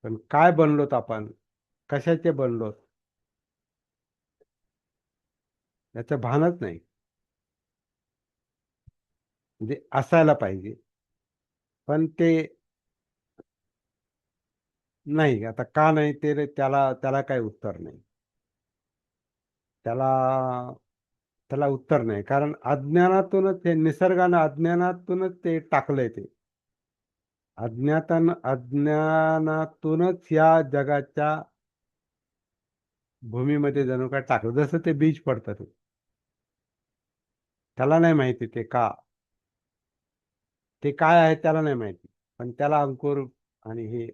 पण काय बनलोत आपण? कशाचे बनलोत याचं भानच नाही. म्हणजे असायला पाहिजे, पण ते नाही. आता का नाही ते त्याला त्याला काही उत्तर नाही. त्याला त्याला उत्तर नाही, कारण अज्ञानातूनच हे निसर्गानं अज्ञानातूनच ते टाकलंय. ते अज्ञानातूनच या जगाच्या भूमीमध्ये जणू काय टाकलं. जसं ते बीज पडतं, त्याला नाही माहिती ते काय आहे त्याला नाही माहिती, पण त्याला अंकुर आणि हे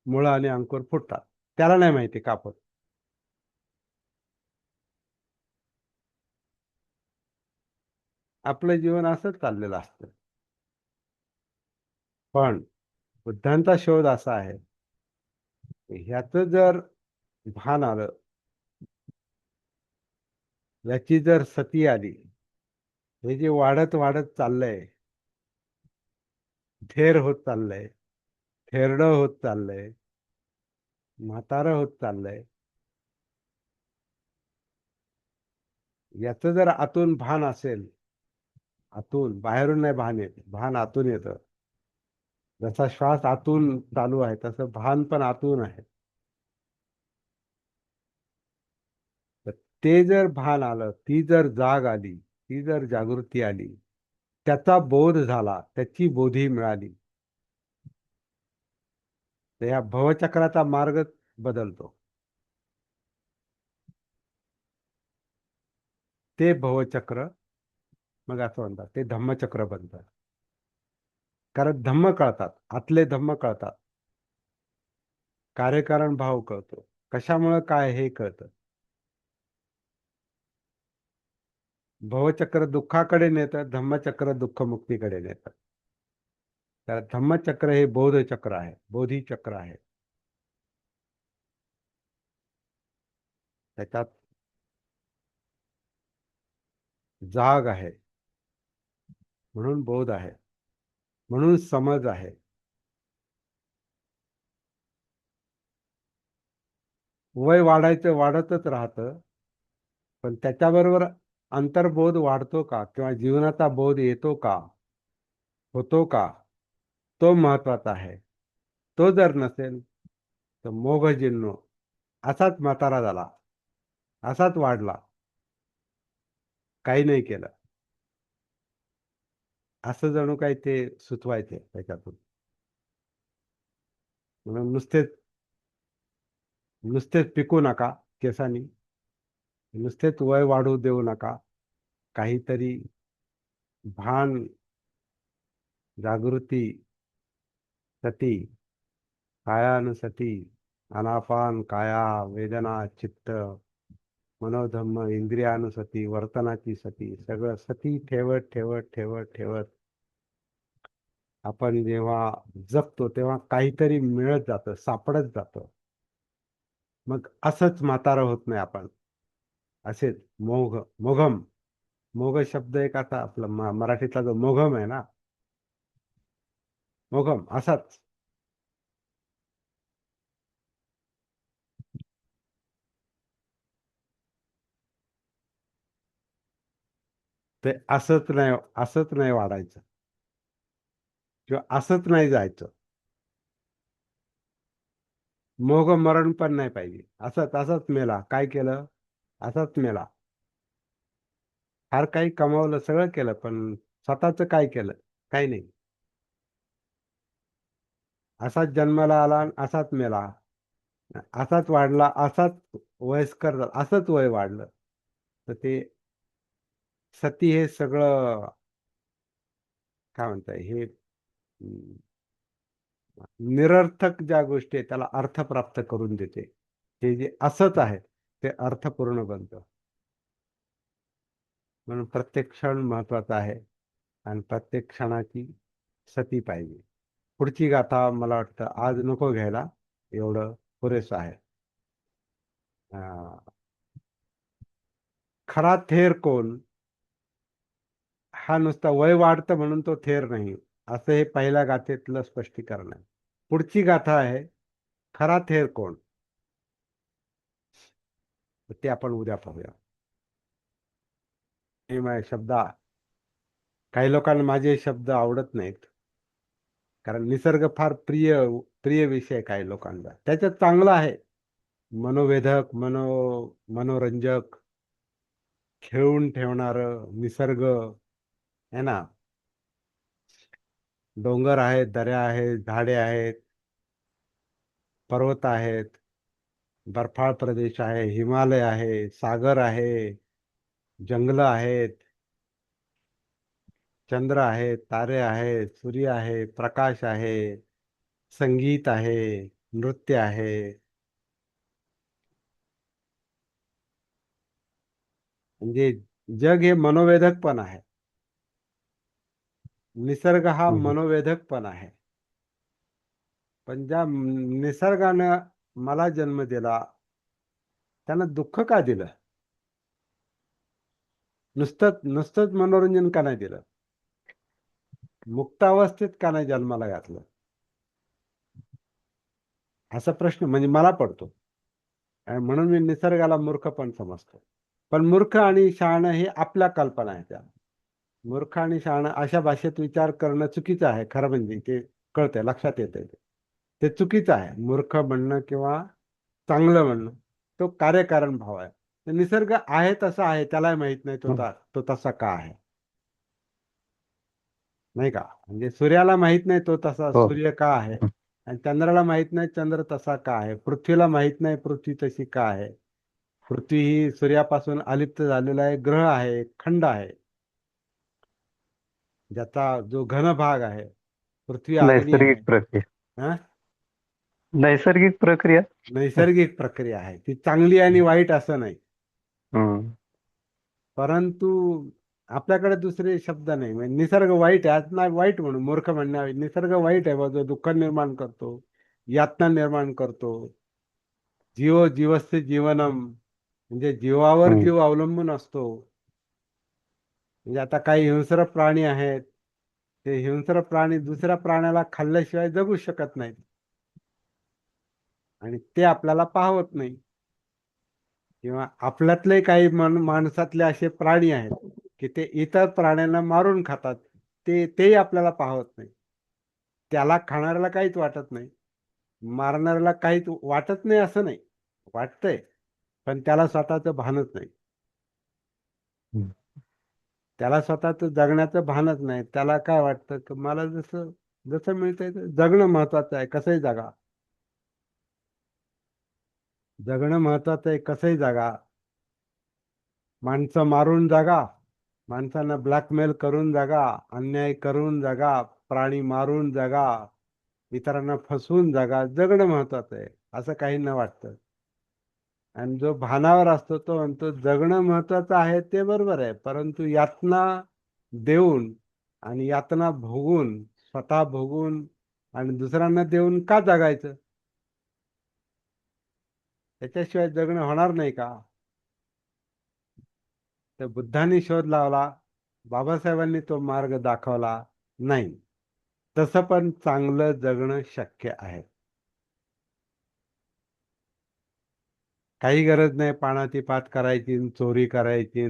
मुळं आणि अंकुर फुटतात. त्याला नाही माहिती का फुट. आपलं जीवन असंच चाललेलं असतं. पण बुद्धांचा शोध असा आहे, ह्याचं जर भान आलं, याची जर सती आली, हे जे वाढत वाढत चाललंय, थेर होत चाललंय, थेरडं होत चाललंय, म्हातारं होत चाललंय, याचं जर आतून भान असेल, आतून बाहेरून नाही भान येत, भान आतून येतं. जसा श्वास आतून चालू आहे तसं भान पण आतून आहे. तर ते जर भान आलं, ती जर जाग आली, ती जर जागृती आली, त्याचा बोध झाला, त्याची बोधी मिळाली, तर या भवचक्राचा मार्ग बदलतो. ते भवचक्र मग असं म्हणतात ते धम्मचक्र बनतात. कारण धम्म कळतात, आतले धम्म कळतात, कार्यकारण भाव कळतो, कशामुळं काय हे कळतं. भवचक्र दुःखाकडे नेतं, धम्मचक्र दुःखमुक्तीकडे नेतं. तर धम्मचक्र हे बोधचक्र आहे, बोधिचक्र आहे. त्याच्यात जाग आहे, म्हणून बोध आहे, म्हणून समज आहे. वय वाढायचं वाढतच राहतं, पण त्याच्याबरोबर अंतर्बोध वाढतो का किंवा जीवनाचा बोध येतो का, होतो का, तो महत्वाचा आहे. तो जर नसेल तर मोघजिन्नो असाच म्हातारा झाला, असाच वाढला, काही नाही केलं, असं जणू काही ते सुचवायचे त्याच्यातून. म्हणून नुसतेच पिकू नका केसांनी, नुसतेच वय वाढू देऊ नका. काहीतरी भान, जागृती, सती, कायानुसती, अनापान काया, वेदना चित्त, मनोधम्म, इंद्रियानुसती, वर्तनाची सती, सगळं सती ठेवत ठेवत ठेवत ठेवत आपण जेव्हा जगतो तेव्हा काहीतरी मिळत जातं, सापडत जातं. मग असंच म्हातारं होत नाही आपण. असेच मोघम, मोघ शब्द एक आता आपला मराठीतला जो मोघम आहे ना, मोघम असाच. ते असंच नाही वाढायचं किंवा असंच नाही जायचं. मोघ मरण पण नाही पाहिजे. असंच असंच मेला, काय केलं, असंच मेला. फार काही कमावलं, सगळं केलं, पण स्वतःच काय केलं, काही नाही. असाच जन्माला आला आणि असाच मेला, असाच वाढला, असाच वयस्कर झाला, असंच वय वाढलं. तर ते सती हे सगळं काय म्हणताय हे निरर्थक ज्या गोष्टी आहेत त्याला अर्थ प्राप्त करून देते. हे जे असंच आहे ते अर्थपूर्ण बनतं. म्हणून प्रत्येक क्षण महत्वाचा आहे आणि प्रत्येक क्षणाची सती पाहिजे. पुढची गाथा मला वाटतं आज नको घ्यायला, एवढं पुरेसं आहे. अं, खरा थेर कोण, हा नुसता वय वाढतं म्हणून तो थेर नाही, असं हे पहिल्या गाथेतलं स्पष्टीकरण आहे. पुढची गाथा आहे खरा थेर कोण, ते आपण उद्या पाहूया. हे माझे शब्द, काही लोकांना माझे शब्द आवडत नाहीत, कारण निसर्ग फार प्रिय प्रिय विषय आहे काही लोकांना. त्याच्यात चांगलं आहे, मनोवेधक, मनोरंजक, खेळून ठेवणार निसर्ग आहे ना. डोंगर आहेत, दऱ्या आहेत, झाडे आहेत, पर्वत आहेत, बर्फाळ प्रदेश आहे, हिमालय आहे, सागर आहे, जंगल आहेत, चंद्र आहेत, तारे आहेत, सूर्य आहे, प्रकाश आहे, संगीत आहे, नृत्य आहे. म्हणजे जग हे मनोवेधक पण आहे. निसर्ग हा हम्म. मनोवेधक पण आहे. पण ज्या निसर्गानं मला जन्म दिला, त्यानं दुःख का दिलं? नुसतंच मनोरंजन का नाही दिलं? मुक्तावस्थेत का नाही जन्माला घातलं? असा प्रश्न म्हणजे मला पडतो. आणि म्हणून मी निसर्गाला मूर्ख पण समजतो. पण मूर्ख आणि शहाणं हे आपल्या कल्पना आहेत त्या. मूर्ख आणि शहाणं अशा भाषेत विचार करणं चुकीचं आहे. खरं म्हणजे ते कळतंय, लक्षात येतंय ते. ते चुकीचं आहे. मूर्ख म्हणणं किंवा चांगलं म्हणणं, तो कार्यकारण भाव आहे. तर निसर्ग आहे तसा आहे, त्यालाही माहित नाही हम्म. तो तसा का आहे. नाही का? म्हणजे सूर्याला माहित नाही तो तसा हो. सूर्य का आहे. हम्म. आणि चंद्राला माहित नाही चंद्र तसा का आहे. पृथ्वीला माहित नाही पृथ्वी तशी का आहे. पृथ्वी ही सूर्यापासून अलिप्त झालेला एक ग्रह आहे, एक खंड आहे, ज्याचा जो घन भाग आहे, पृथ्वी अग्नी आहे. नैसर्गिक प्रक्रिया. हा? नैसर्गिक प्रक्रिया. नैसर्गिक प्रक्रिया आहे ती, चांगली आणि वाईट असं नाही. हम्म. परंतु आपल्याकडे दुसरे शब्द नाही. म्हणजे निसर्ग वाईट आहे आज नाही वाईट म्हणून मूर्ख म्हणण्याऐवजी निसर्ग वाईट आहे बा, जो दुःख निर्माण करतो, यातना निर्माण करतो. जीव जीवस्य जीवनम, म्हणजे जीवावर हम्म. जीव अवलंबून असतो. म्हणजे आता काही हिंस्र प्राणी आहेत, ते हिंस्र प्राणी दुसऱ्या प्राण्याला खाल्ल्याशिवाय जगू शकत नाहीत. आणि ते आपल्याला पाहत नाही. किंवा आपल्यातले काही माणसातले असे प्राणी आहेत की ते इतर प्राण्यांना मारून खातात. तेही आपल्याला पाहत नाही. त्याला खाणाऱ्याला काहीच वाटत नाही, मारणाऱ्याला काहीच वाटत नाही असं नाही, वाटतंय. पण त्याला स्वतःचं भानच नाही. हम्म. त्याला स्वतःच जगण्याचं भानच नाही. त्याला काय वाटतं की मला जसं जसं मिळतंय जगणं महत्वाचं आहे, कसंही जगा. जगणं महत्वाचं आहे, कसंही जगा. माणसं मारून जगा, माणसांना ब्लॅकमेल करून जगा, अन्याय करून जगा, प्राणी मारून जगा, इतरांना फसवून जगा. जगणं महत्वाचं आहे असं काहींना वाटतं. आणि जो भानावर असतो तो म्हणतो जगणं महत्वाचं आहे, ते बरोबर आहे. परंतु यातना देऊन आणि यातना भोगून, स्वतः भोगून आणि दुसऱ्यांना देऊन का जगायचं? त्याच्याशिवाय जगणं होणार नाही का? तर बुद्धांनी शोध लावला, बाबासाहेबांनी तो मार्ग दाखवला. नाही, तसं पण चांगलं जगणं शक्य आहे. काही गरज नाही पाणाती-पात करायची, चोरी करायची,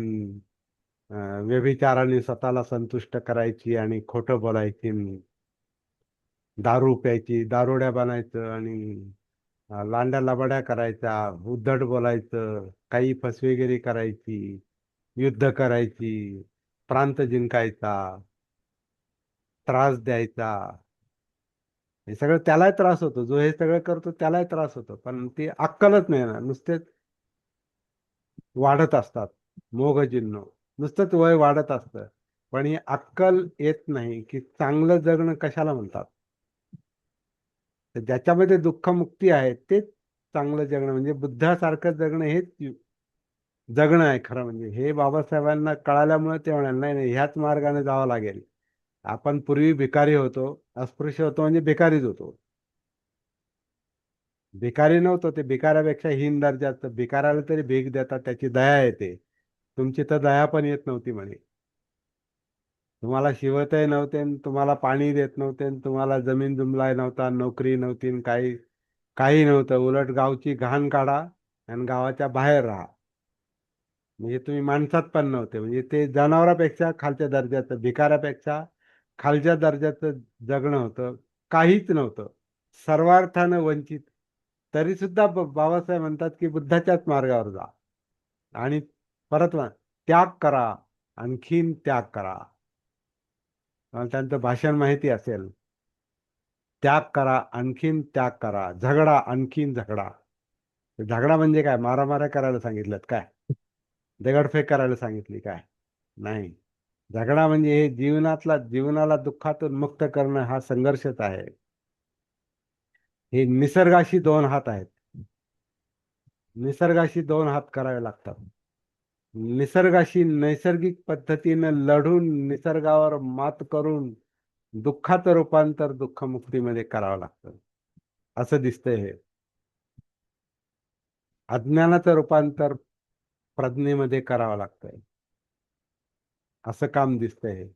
व्यभिचाराने स्वतःला संतुष्ट करायची आणि खोटं बोलायची, दारू प्यायची, दारुड्या बनायचं आणि लांड्या लबाड्या करायच्या, उद्धट बोलायचं, काही फसवेगिरी करायची, युद्ध करायची, प्रांत जिंकायचा, त्रास द्यायचा. हे सगळं त्यालाही त्रास होतो. जो हे सगळं करतो त्यालाही त्रास होतो. पण ती अक्कलच नाही ना, नुसतेच वाढत असतात मोहचिन्ह. नुसतंच वय वाढत असतं. पण ही अक्कल येत नाही की चांगलं जगणं कशाला म्हणतात. तर ज्याच्यामध्ये दुःखमुक्ती आहे तेच चांगलं जगणं, म्हणजे बुद्धासारखं जगणं हेच जगणं आहे खरं म्हणजे. हे बाबासाहेबांना कळाल्यामुळे ते म्हणाले नाही नाही ह्याच मार्गाने जावं लागेल. आपण पूर्वी भिकारी होतो, अस्पृश्य होतो म्हणजे भिकारीच होतो. भिकारी नव्हतो, ते भिकाऱ्यापेक्षा हीन दर्जाचं. भिकाऱ्याला तरी भीक देतात, त्याची दया येते. तुमची तर दया पण येत नव्हती म्हणे. तुम्हाला शिवतही नव्हते आणि तुम्हाला पाणी देत नव्हते आणि तुम्हाला जमीन जुमलाही नव्हता, नोकरी नव्हती आणि काही काही नव्हतं. उलट गावची घाण काढा आणि गावाच्या बाहेर राहा. म्हणजे तुम्ही माणसात पण नव्हते. म्हणजे ते जनावरापेक्षा खालच्या दर्जाचं, भिकाऱ्यापेक्षा खालच्या दर्जाचं जगणं होतं. काहीच नव्हतं, सर्वार्थानं वंचित. तरी सुद्धा बाबासाहेब म्हणतात की बुद्धाच्याच मार्गावर जा. आणि परत त्याग करा, आणखीन त्याग करा. त्यांचं भाषण माहिती असेल, त्याग करा, आणखीन त्याग करा, झगडा, आणखीन झगडा. झगडा म्हणजे काय? मारामाऱ्या करायला सांगितल्यात काय? दगडफेक करायला सांगितली काय? नाही. झगडा म्हणजे हे जीवनाला दुःखातून मुक्त करणं, हा संघर्षच आहे. हे निसर्गाशी दोन हात आहेत. निसर्गाशी दोन हात करावे लागतात. निसर्गाशी नैसर्गिक पद्धतीनं लढून निसर्गावर मात करून दुःखाचं रूपांतर दुःखमुक्तीमध्ये करावं लागतं. असं दिसतंय हे. अज्ञानाचं रूपांतर प्रज्ञेमध्ये करावं लागतंय. असं काम दिसतंय हे.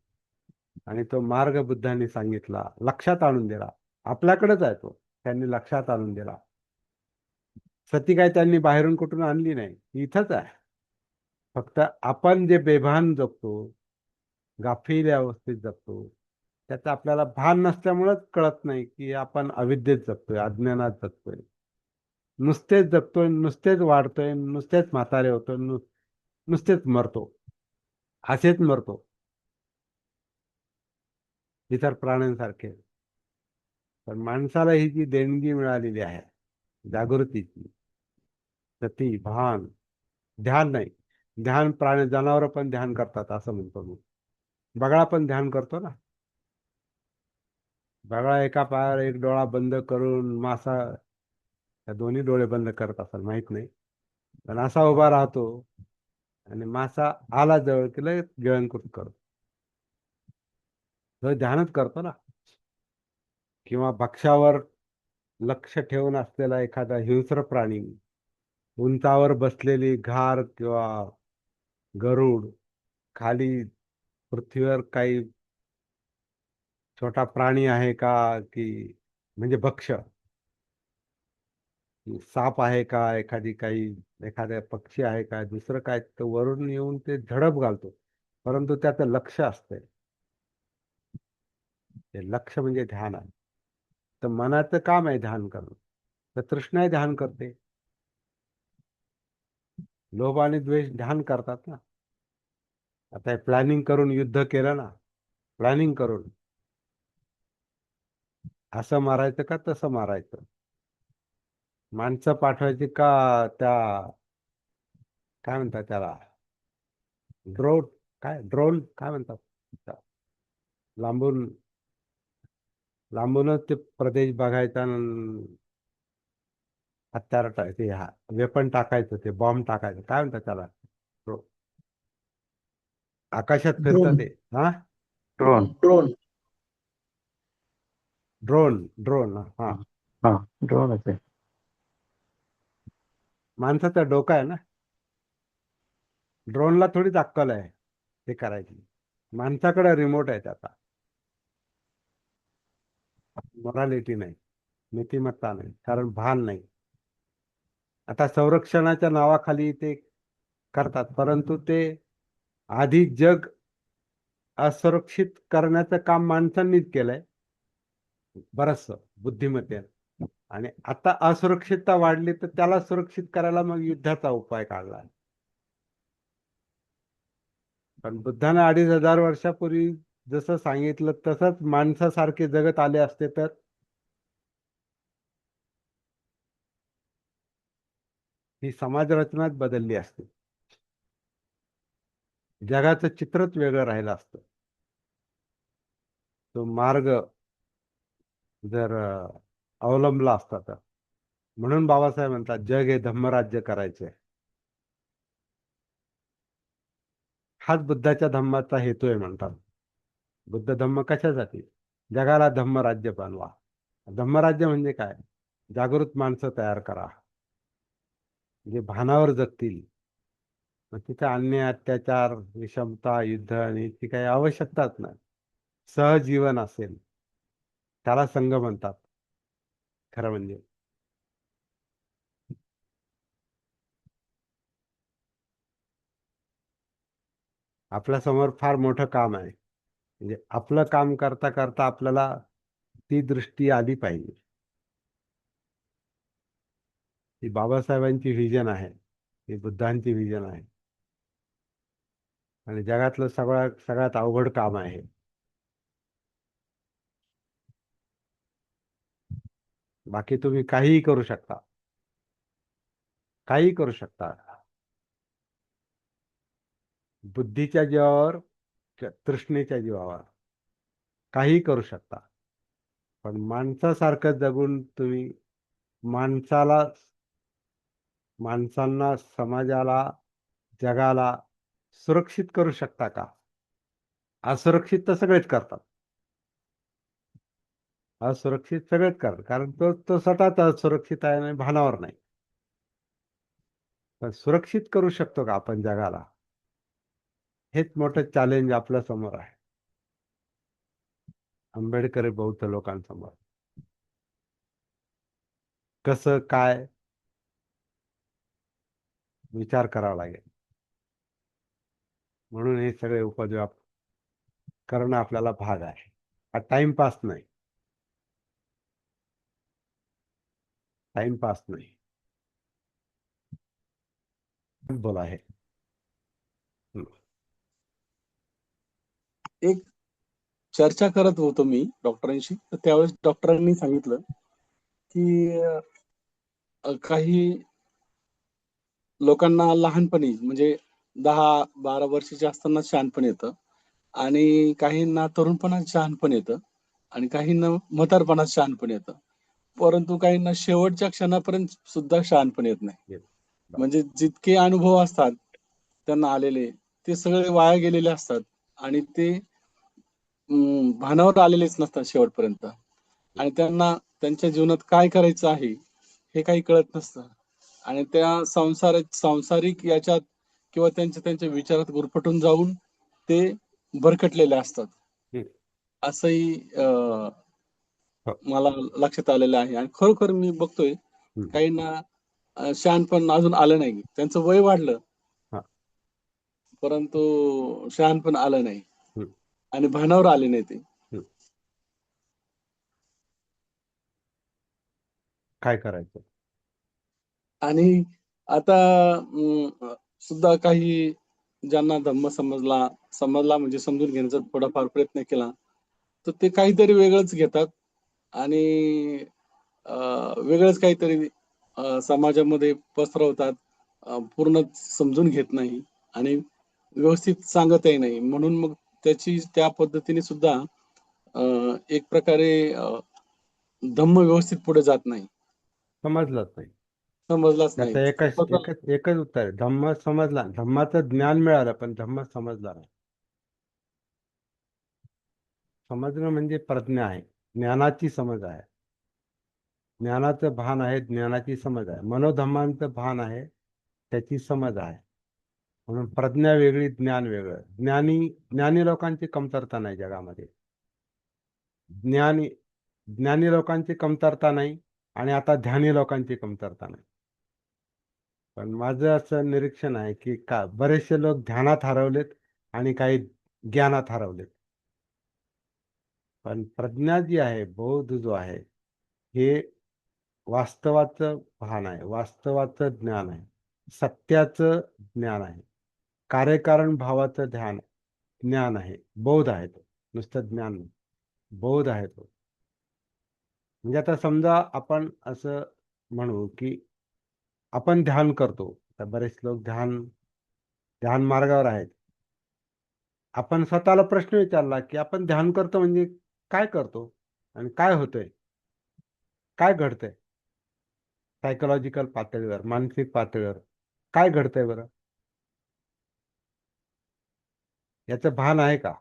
आणि तो मार्ग बुद्धांनी सांगितला, लक्षात आणून दिला. आपल्याकडेच आहे तो, त्यांनी लक्षात आणून दिला. सती काय त्यांनी बाहेरून कुठून आणली नाही, ती इथंच आहे. फक्त आपण जे बेभान जगतो, गाफील अवस्थेत जगतो, त्याचं आपल्याला भान नसल्यामुळेच कळत नाही की आपण अविद्येत जगतोय, अज्ञानात जगतोय. नुसतेच जगतोय, नुसतेच वाढतोय, नुसतेच म्हातारे होतोय, नुसतेच मरतो. असेच मरतो इतर प्राण्यांसारखे. पण माणसाला ही जी देणगी मिळालेली आहे जागृतीची, सती, भान, ध्यान नाही. ध्यान प्राणी जनावर पण ध्यान करतात असं म्हणतो मी. बगळा पण ध्यान करतो ना. बगळा एका पायावर एक डोळा बंद करून मासा, त्या दोन्ही डोळे बंद करत असेल माहित नाही, पण असा उभा राहतो आणि मासा आला जवळ की लगेच गिळंकृत करतो. तो ध्यानच करतो ना. किंवा भक्ष्यावर लक्ष ठेवून असलेला एखादा हिंस्र प्राणी, उंचावर बसलेली घार किंवा गरुड, खाली पृथ्वीवर काही छोटा प्राणी आहे का, की म्हणजे भक्ष्य, साप आहे का, एखादी काही एखाद्या पक्षी आहे का, दुसरं काय, तर वरून येऊन ते झडप घालतो. परंतु त्याचं लक्ष असतंय. ते लक्ष म्हणजे ध्यान आहे. तर मनाचं काम आहे ध्यान करणं. तर तृष्णा ध्यान करते, लोभ आणि द्वेष ध्यान करतात ना. आता हे प्लॅनिंग करून युद्ध केलं ना, प्लॅनिंग करून असं मारायचं का तसं मारायचं, माणसं पाठवायची का त्या, काय म्हणतात त्याला, ड्रोन, काय ड्रोन काय म्हणतात त्या, लांबून लांबूनच ते प्रदेश बघायचा आणि हत्यार ते वेपन टाकायचं, ते बॉम्ब टाकायचं, काय म्हणतात त्याला, आकाशात फिरतं ड्रोन. ते. हा, ड्रोन. ड्रोन. ड्रोन. ड्रोन, हा. हा, ड्रोनच आहे. माणसाचं डोकं आहे ना. ड्रोनला थोडीच अक्कल आहे ते करायची. माणसाकडे रिमोट आहे त्याचा. मोरालिटी नाही, नीतिमत्ता नाही, कारण भान नाही. आता संरक्षणाच्या नावाखाली ते करतात, परंतु ते आधी जग असुरक्षित करण्याचं काम माणसांनीच केलंय बरंचसं बुद्धिमत्तेने. आणि आता असुरक्षितता वाढली तर त्याला सुरक्षित करायला मग युद्धाचा उपाय काढला. पण बुद्धाने 2500 वर्षापूर्वी जसं सांगितलं तसंच माणसासारखे जगत आले असते तर ही समाज रचनाच बदलली असते. जगाचं चित्रच वेगळं राहिलं असतं. तो मार्ग जर अवलंबला असता तर. म्हणून बाबासाहेब म्हणतात जग हे धम्मराज्य करायचे. हाच बुद्धाच्या धम्माचा हेतू आहे म्हणतात. बुद्ध धम्म कशासाठी? जगाला धम्मराज्य बनवा. धम्मराज्य म्हणजे काय? जागृत माणसं तयार करा, जे भानावर जगतील. मग तिथे अन्याय, अत्याचार, विषमता, युद्ध आणि ती काही आवश्यकताच नाही. सहजीवन असेल त्याला संघ म्हणतात खरं म्हणजे. आपल्या समोर फार मोठं काम आहे. म्हणजे आपलं काम करता करता आपल्याला ती दृष्टी आली पाहिजे. ही बाबासाहेबांची व्हिजन आहे, ही बुद्धांची व्हिजन आहे. आणि जगातलं सगळ्यात अवघड काम आहे. बाकी तुम्ही काहीही करू शकता, काहीही करू शकता. बुद्धीच्या जीवावर, तृष्णेच्या जीवावर काहीही करू शकता. पण माणसासारखं जगून तुम्ही माणसाला, माणसांना, समाजाला, जगाला सुरक्षित करू शकता का? असुरक्षित तर सगळेच करतात. असुरक्षित सगळेच करतात, कारण तो तो स्वतःच असुरक्षित आहे आणि भानावर नाही. पण सुरक्षित करू शकतो का आपण जगाला? हेच मोठं चॅलेंज आपल्या समोर आहे, आंबेडकरी बौद्ध लोकांसमोर. कसं काय विचार करावा लागेल. म्हणून हे सगळे उपद्व्याप करणं आपल्याला भाग आहे. हा टाइमपास नाही, टाइमपास नाही. बोला आहे. एक चर्चा करत होतो मी डॉक्टरांशी, तर त्यावेळेस डॉक्टरांनी सांगितलं की काही लोकांना लहानपणी म्हणजे 10-12 वर्षाचे असताना शहाणपण येतं आणि काहींना तरुणपणात शहाणपण येतं आणि काहींना म्हातारपणात शहाणपण येतं. परंतु काहींना शेवटच्या क्षणापर्यंत सुद्धा शहाणपण येत नाही. Yes. म्हणजे जितके अनुभव असतात त्यांना आलेले, ते सगळे वाया गेलेले असतात आणि ते भानावर आलेलेच नसतात शेवटपर्यंत आणि त्यांना त्यांच्या जीवनात काय करायचं आहे, हे काही कळत नसतं आणि त्या सांसारिक याच्यात किंवा त्यांच्या त्यांच्या विचारात गुरफटून जाऊन ते भरकटलेले असतात. हम्म. असंही हो. मला लक्षात आलेलं आहे आणि खरोखर मी बघतोय हम्म. काहींना शहाणपण अजून आलं नाही. त्यांचं वय वाढलं, हा. परंतु शहाणपण आलं नाही हम्म. आणि भानावर आले नाही ते. हम्म. काय करायचं? आणि आता सुद्धा काही ज्यांना धम्म समजला म्हणजे समजून घेण्याचा थोडाफार प्रयत्न केला, तर ते काहीतरी वेगळंच घेतात आणि वेगळंच काहीतरी समाजामध्ये पसरवतात. पूर्ण समजून घेत नाही आणि व्यवस्थित सांगतही नाही. म्हणून मग त्याची त्या पद्धतीने सुद्धा एक प्रकारे धम्म व्यवस्थित पुढे जात नाही. समजलंच नाही. समजलाच नाही. त्याचं एकच उत्तर आहे, धम्म समजला. धम्माचं ज्ञान मिळालं पण धम्म समजला नाही. समजणं म्हणजे प्रज्ञा आहे, ज्ञानाची समज आहे. ज्ञानाचं भान आहे, ज्ञानाची समज आहे. मनोधम्मांचं भान आहे, त्याची समज आहे. म्हणून प्रज्ञा वेगळी, ज्ञान वेगळं. ज्ञानी लोकांची कमतरता नाही जगामध्ये. ज्ञानी ज्ञानी लोकांची कमतरता नाही आणि आता ध्यानी लोकांची कमतरता नाही. पण माझं असं निरीक्षण आहे की बरेचसे लोक ध्यानात हरवलेत आणि काही ज्ञानात हरवलेत. पण प्रज्ञा जी आहे, बोध जो आहे, हे वास्तवाचं भान आहे, वास्तवाचं ज्ञान आहे, सत्याचं ज्ञान आहे, कार्यकारण भावाचं ज्ञान आहे, बोध आहे तो. नुसतं ज्ञान नाही, बोध आहे तो. म्हणजे आता समजा आपण असं म्हणू की आपण ध्यान करतो. तर बरेच लोक ध्यान मार्गावर आहेत. आपण स्वतःला प्रश्न विचारला की आपण ध्यान करतो म्हणजे काय करतो आणि काय होतंय, काय घडतंय सायकोलॉजिकल पातळीवर, मानसिक पातळीवर काय घडतंय बरं? याचं भान आहे का?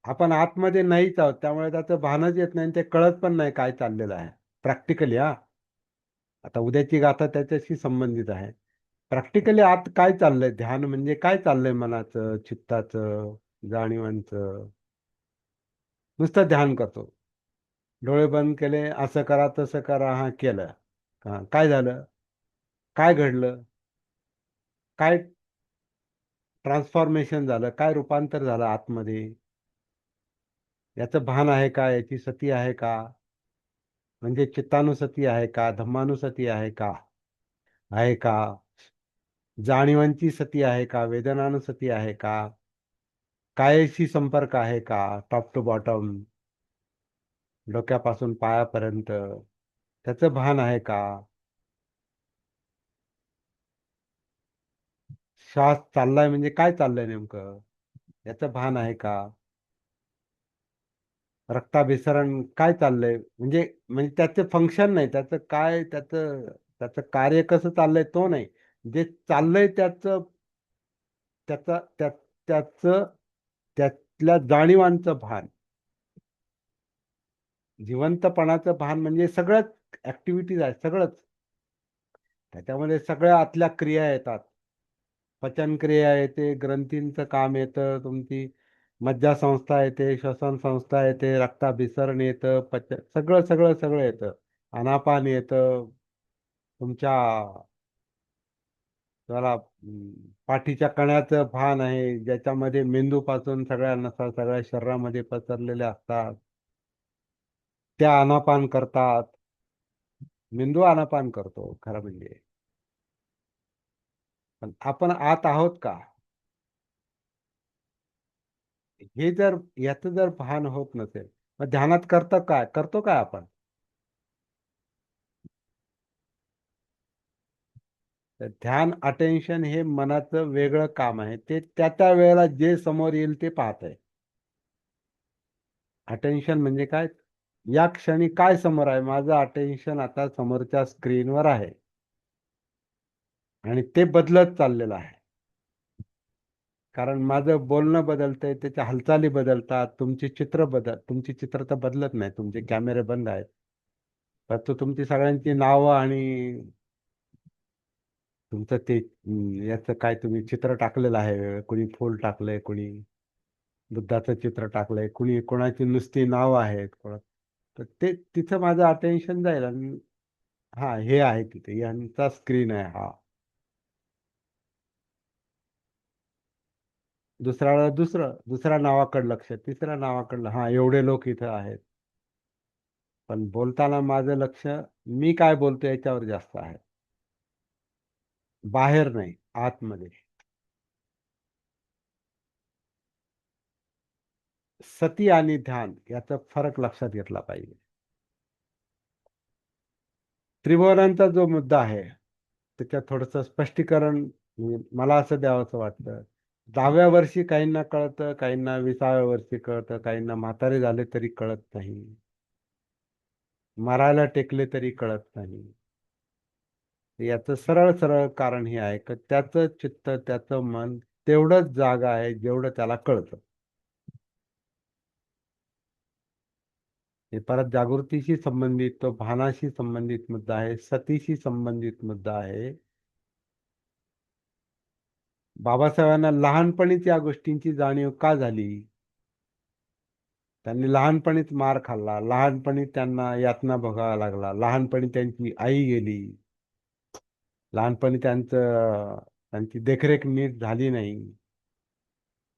आपण आतमध्ये नाहीच आहोत, त्यामुळे त्याचं भानच येत नाही आणि ते कळत पण नाही काय चाललेलं आहे प्रॅक्टिकली. आता उद्याची गाथा त्याच्याशी संबंधित आहे. प्रॅक्टिकली आत काय चाललंय, ध्यान म्हणजे काय चाललंय, मनाचं, चित्ताचं, जाणीवांचं. नुसतं ध्यान करतो, डोळे बंद केले, असं करा तसं करा, हा केलं, काय झालं, काय घडलं, काय ट्रान्सफॉर्मेशन झालं, काय रूपांतर झालं आतमध्ये, याचं भान आहे का, याची सती आहे का, म्हणजे चित्तानुसती आहे का, धम्मानुसती आहे का, जाणीवांची सती आहे का, वेदनानुसती आहे का, कायाशी संपर्क आहे का, टॉप टू बॉटम, डोक्यापासून पायापर्यंत, त्याचं भान आहे का, श्वास चाललाय म्हणजे काय चाललंय नेमकं, याचं भान आहे का. रक्ताभिसरण काय चाललंय, म्हणजे म्हणजे त्याचं फंक्शन नाही, त्याचं काय, त्याचं त्याचं कार्य कसं चाललंय तो नाही, जे चाललंय त्याचं त्याचा त्या त्याचं त्यातल्या जाणीवांचं भान, जिवंतपणाचं भान, म्हणजे सगळ्याच ऍक्टिव्हिटीज आहेत, सगळंच त्याच्यामध्ये सगळ्या आतल्या क्रिया येतात. पचनक्रिया येते, ग्रंथींचं काम येतं, तुमची मज्जासंस्था येते, श्वसन संस्था येते, रक्ताभिसरण येतं, सगळं सगळं सगळं येतं. आनापान येतं, तुमच्या त्याला पाठीच्या कण्याचं भान आहे, ज्याच्यामध्ये मेंदूपासून सगळ्या नसा सगळ्या शरीरामध्ये पसरलेल्या असतात. त्या आनापान करतात. मेंदू आनापान करतो खरं म्हणजे. पण आपण आत आहोत का, हे जर याचं जर भान होत नसेल, मग ध्यानात करतो काय आपण. तर ध्यान, अटेन्शन हे मनाचं वेगळं काम आहे, ते त्या त्या वेळेला जे समोर येईल ते पाहत आहे. अटेन्शन म्हणजे काय, या क्षणी काय समोर आहे, माझं अटेन्शन आता समोरच्या स्क्रीनवर आहे आणि ते बदलत चाललेलं आहे. कारण माझं बोलणं बदलतंय, त्याच्या हालचाली बदलतात, तुमची चित्र तर बदलत नाही, तुमचे कॅमेरे बंद आहेत, परंतु तुमची सगळ्यांची नावं आणि तुमचं ते याचं काय तुम्ही चित्र टाकलेलं आहे, कोणी फूल टाकलंय, कोणी बुद्धाचं चित्र टाकलंय, कुणी कोणाची नुसती नाव आहेत, तर ते तिथं माझं अटेन्शन जाईल आणि हा हे आहे तिथे, यांचा स्क्रीन आहे हा. दुसऱ्या नावाकडे लक्ष, तिसऱ्या नावाकडलं, हा एवढे लोक इथं आहेत, पण बोलताना माझं लक्ष मी काय बोलतो याच्यावर जास्त आहे, बाहेर नाही, आतमध्ये. सती आणि ध्यान याचा फरक लक्षात घेतला पाहिजे. त्रिभुवनांचा जो मुद्दा आहे त्याच्यात थोडंसं स्पष्टीकरण मला असं द्यावंसं वाटतं. 10व्या वर्षी काहींना कळतं, काहींना 20व्या वर्षी कळतं, काहींना म्हातारे झाले तरी कळत नाही, मरायला टेकले तरी कळत नाही. याचं सरळ सरळ कारण हे आहे की त्याचं चित्त, त्याचं मन तेवढंच जागा आहे जेवढं त्याला कळतं. हे परत जागृतीशी संबंधित, तो भानाशी संबंधित मुद्दा आहे, सतीशी संबंधित मुद्दा आहे. बाबासाहेबांना लहानपणीच या गोष्टींची जाणीव का झाली, त्यांनी लहानपणीच मार खाल्ला, लहानपणी त्यांना यातना भोगावा लागला, लहानपणी त्यांची आई गेली, लहानपणी त्यांची देखरेख नीट झाली नाही,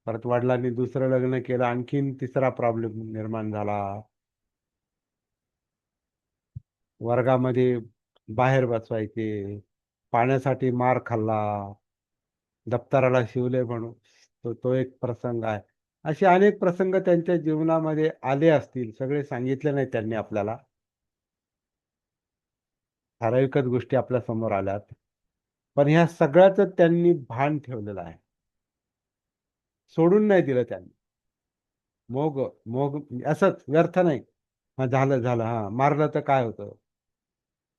परत वडिलांनी दुसरं लग्न केलं, आणखीन तिसरा प्रॉब्लेम निर्माण झाला, वर्गामध्ये बाहेर बसवायचे, पाण्यासाठी मार खाल्ला, दप्तराला शिवले म्हणून तो एक प्रसंग आहे. असे अनेक प्रसंग त्यांच्या जीवनामध्ये आले असतील, सगळे सांगितले नाही त्यांनी आपल्याला, ठराविकच गोष्टी आपल्या समोर आल्यात, पण ह्या सगळ्याच त्यांनी भान ठेवलेलं आहे, सोडून नाही दिलं त्यांनी. मोग मोग असंच व्यर्थ नाही, हा झालं झालं, हा मारलं तर काय होतं,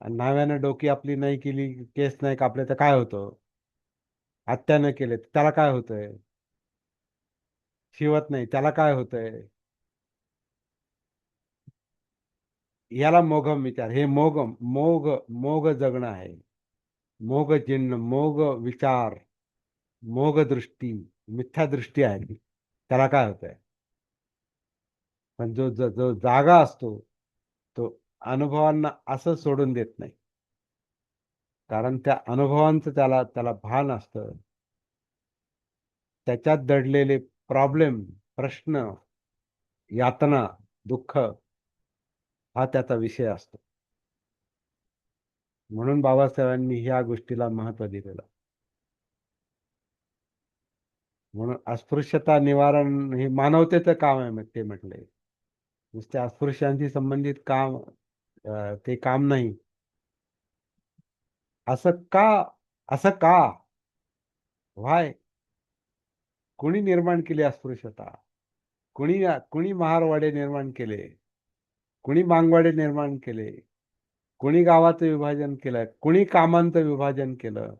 आणि नाव्यानं डोकी आपली नाही केली, केस नाही कापले तर काय होतं, हत्या केले तर त्याला काय होतंय, शिवत नाही त्याला काय होतंय. याला मोघम विचार, हे मोग जगणं आहे, मोग चिन्ह, मोग विचार, मोग दृष्टी, मिथ्या दृष्टी आहे ती, त्याला काय होतंय. पण जो जागा असतो तो अनुभवांना असं सोडून देत नाही, कारण त्या अनुभवांचं त्याला त्याला भान असतं, त्याच्यात दडलेले प्रॉब्लेम, प्रश्न, यातना, दुःख हा त्याचा विषय असतो. म्हणून बाबासाहेबांनी ह्या गोष्टीला महत्त्व दिलेलं. म्हणून अस्पृश्यता निवारण हे मानवतेचं काम आहे, मग ते म्हटलंय, नुसत्या अस्पृश्यांशी संबंधित काम ते काम नाही. असं का, असं का, व्हाय, कोणी निर्माण केली अस्पृश्यता, कुणी कुणी महारवाडे निर्माण केले, कुणी मांगवाडे निर्माण केले, कुणी गावाचं विभाजन केलं, कुणी कामांचं विभाजन केलं,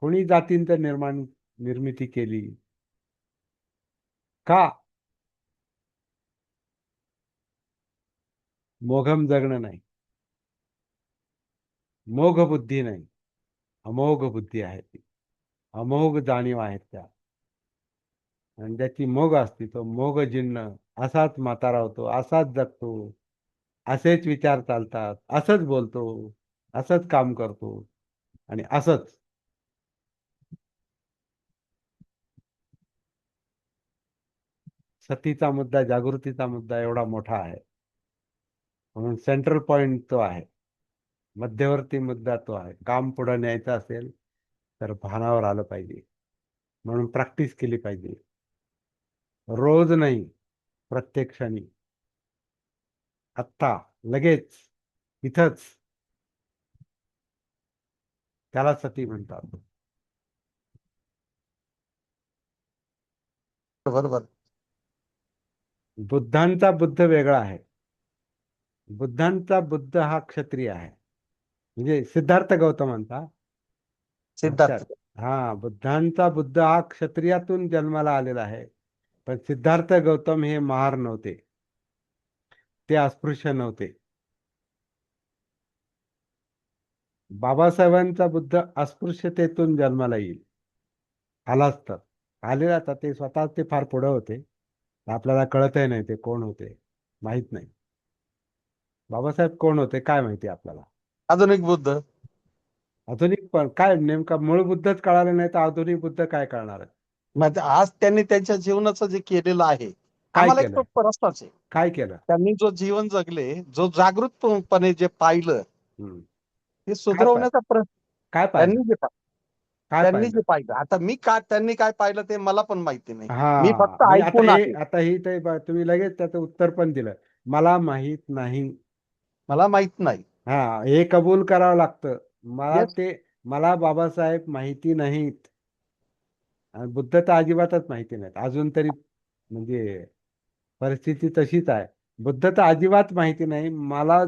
कुणी जातींचं निर्मिती केली. का? मोघम जगणं नाही, मोघ बुद्धी नाही, अमोघ बुद्धी आहे ती, अमोघ जाणीव आहेत त्या. आणि ज्याची मोघ असते तो मोघ जिन्न असाच म्हातारा होतो, असाच जगतो, असेच विचार चालतात, असंच बोलतो, असंच काम करतो आणि असंच. सतीचा मुद्दा, जागृतीचा मुद्दा एवढा मोठा आहे, म्हणून सेंट्रल पॉइंट तो आहे, मध्यवर्ती मुद्दा तो आहे. काम पुढे न्यायचं असेल तर भानावर आलं पाहिजे, म्हणून प्रॅक्टिस केली पाहिजे. रोज नाही, प्रत्येक क्षणी, आत्ता, लगेच, इथंच. त्याला सती म्हणतात. बरोबर. बुद्धांचा बुद्ध वेगळा आहे. बुद्धांचा बुद्ध हा क्षत्रिय आहे, म्हणजे सिद्धार्थ गौतमांचा. लक्षात. सिद्धार्थ. हा, बुद्धांचा बुद्ध हा क्षत्रियातून जन्माला आलेला आहे. पण सिद्धार्थ गौतम हे महार नव्हते, ते अस्पृश्य नव्हते. बाबासाहेबांचा बुद्ध अस्पृश्यतेतून जन्माला येईल, आलाच तर. आलेला तर ते स्वतः ते फार पुढे होते, आपल्याला कळतही नाही ते कोण होते, माहित नाही. बाबासाहेब कोण होते काय माहिती आपल्याला. आधुनिक बुद्ध. आधुनिक पण काय, नेमका मूळ बुद्धच कळाले नाही तर आधुनिक बुद्ध काय कळणार आहे? म्हणजे आज त्यांनी त्यांच्या जीवनाचं जे केलेलं आहे, काय आम्हाला एक केलं? तो प्रश्नच आहे. काय केलं? त्यांनी जो जीवन जगले, जो जागृतपणे जे पाहिलं, हम्म. ते काय पाहिलं? सुधरवण्याचा प्रश्न काय त्यांनी पाहिलं? जे काय त्यांनी पाहिलं? जे पाहिलं, आता त्यांनी काय पाहिलं ते मला पण माहिती नाही. मी हा, फक्त म्हणजे ऐकून आहे. आता ही ते तुम्ही लगेच त्याचं उत्तर पण दिलं, मला माहित नाही. मला माहित नाही. हा, हे कबूल करावं लागतं. Yes. मला बाबासाहेब माहिती नाहीत. आणि बुद्ध तर अजिबातच माहिती नाहीत अजून तरी, म्हणजे परिस्थिती तशीच आहे. बुद्ध तर अजिबात माहिती नाही मला.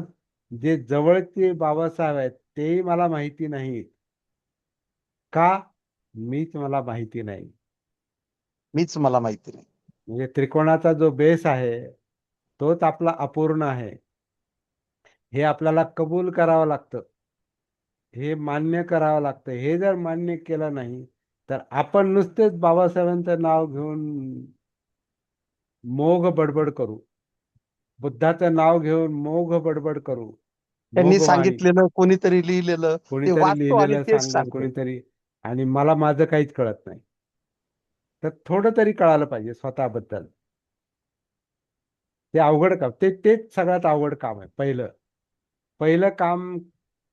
जे जवळचे बाबासाहेब आहेत तेही मला माहिती नाहीत. का? मला माहिती नाही. मला माहिती नाही. म्हणजे त्रिकोणाचा जो बेस आहे तोच आपला अपूर्ण आहे, हे आपल्याला कबूल करावं लागतं, हे मान्य करावं लागतं. हे जर मान्य केलं नाही तर आपण नुसतेच बाबासाहेबांचं नाव घेऊन मोघ बडबड करू, बुद्धाचं नाव घेऊन मोघ बडबड करू, त्यांनी मोघवाणी. सांगितलेलं, कोणीतरी लिहिलेलं ते कोणीतरी वाचतो आणि लिहिलेलं तेच सांगेल सांगतो. कोणीतरी, आणि मला माझं काहीच कळत नाही. तर थोडं तरी कळालं पाहिजे स्वतःबद्दल. ते अवघड काम, तेच सगळ्यात अवघड काम आहे. पहिलं काम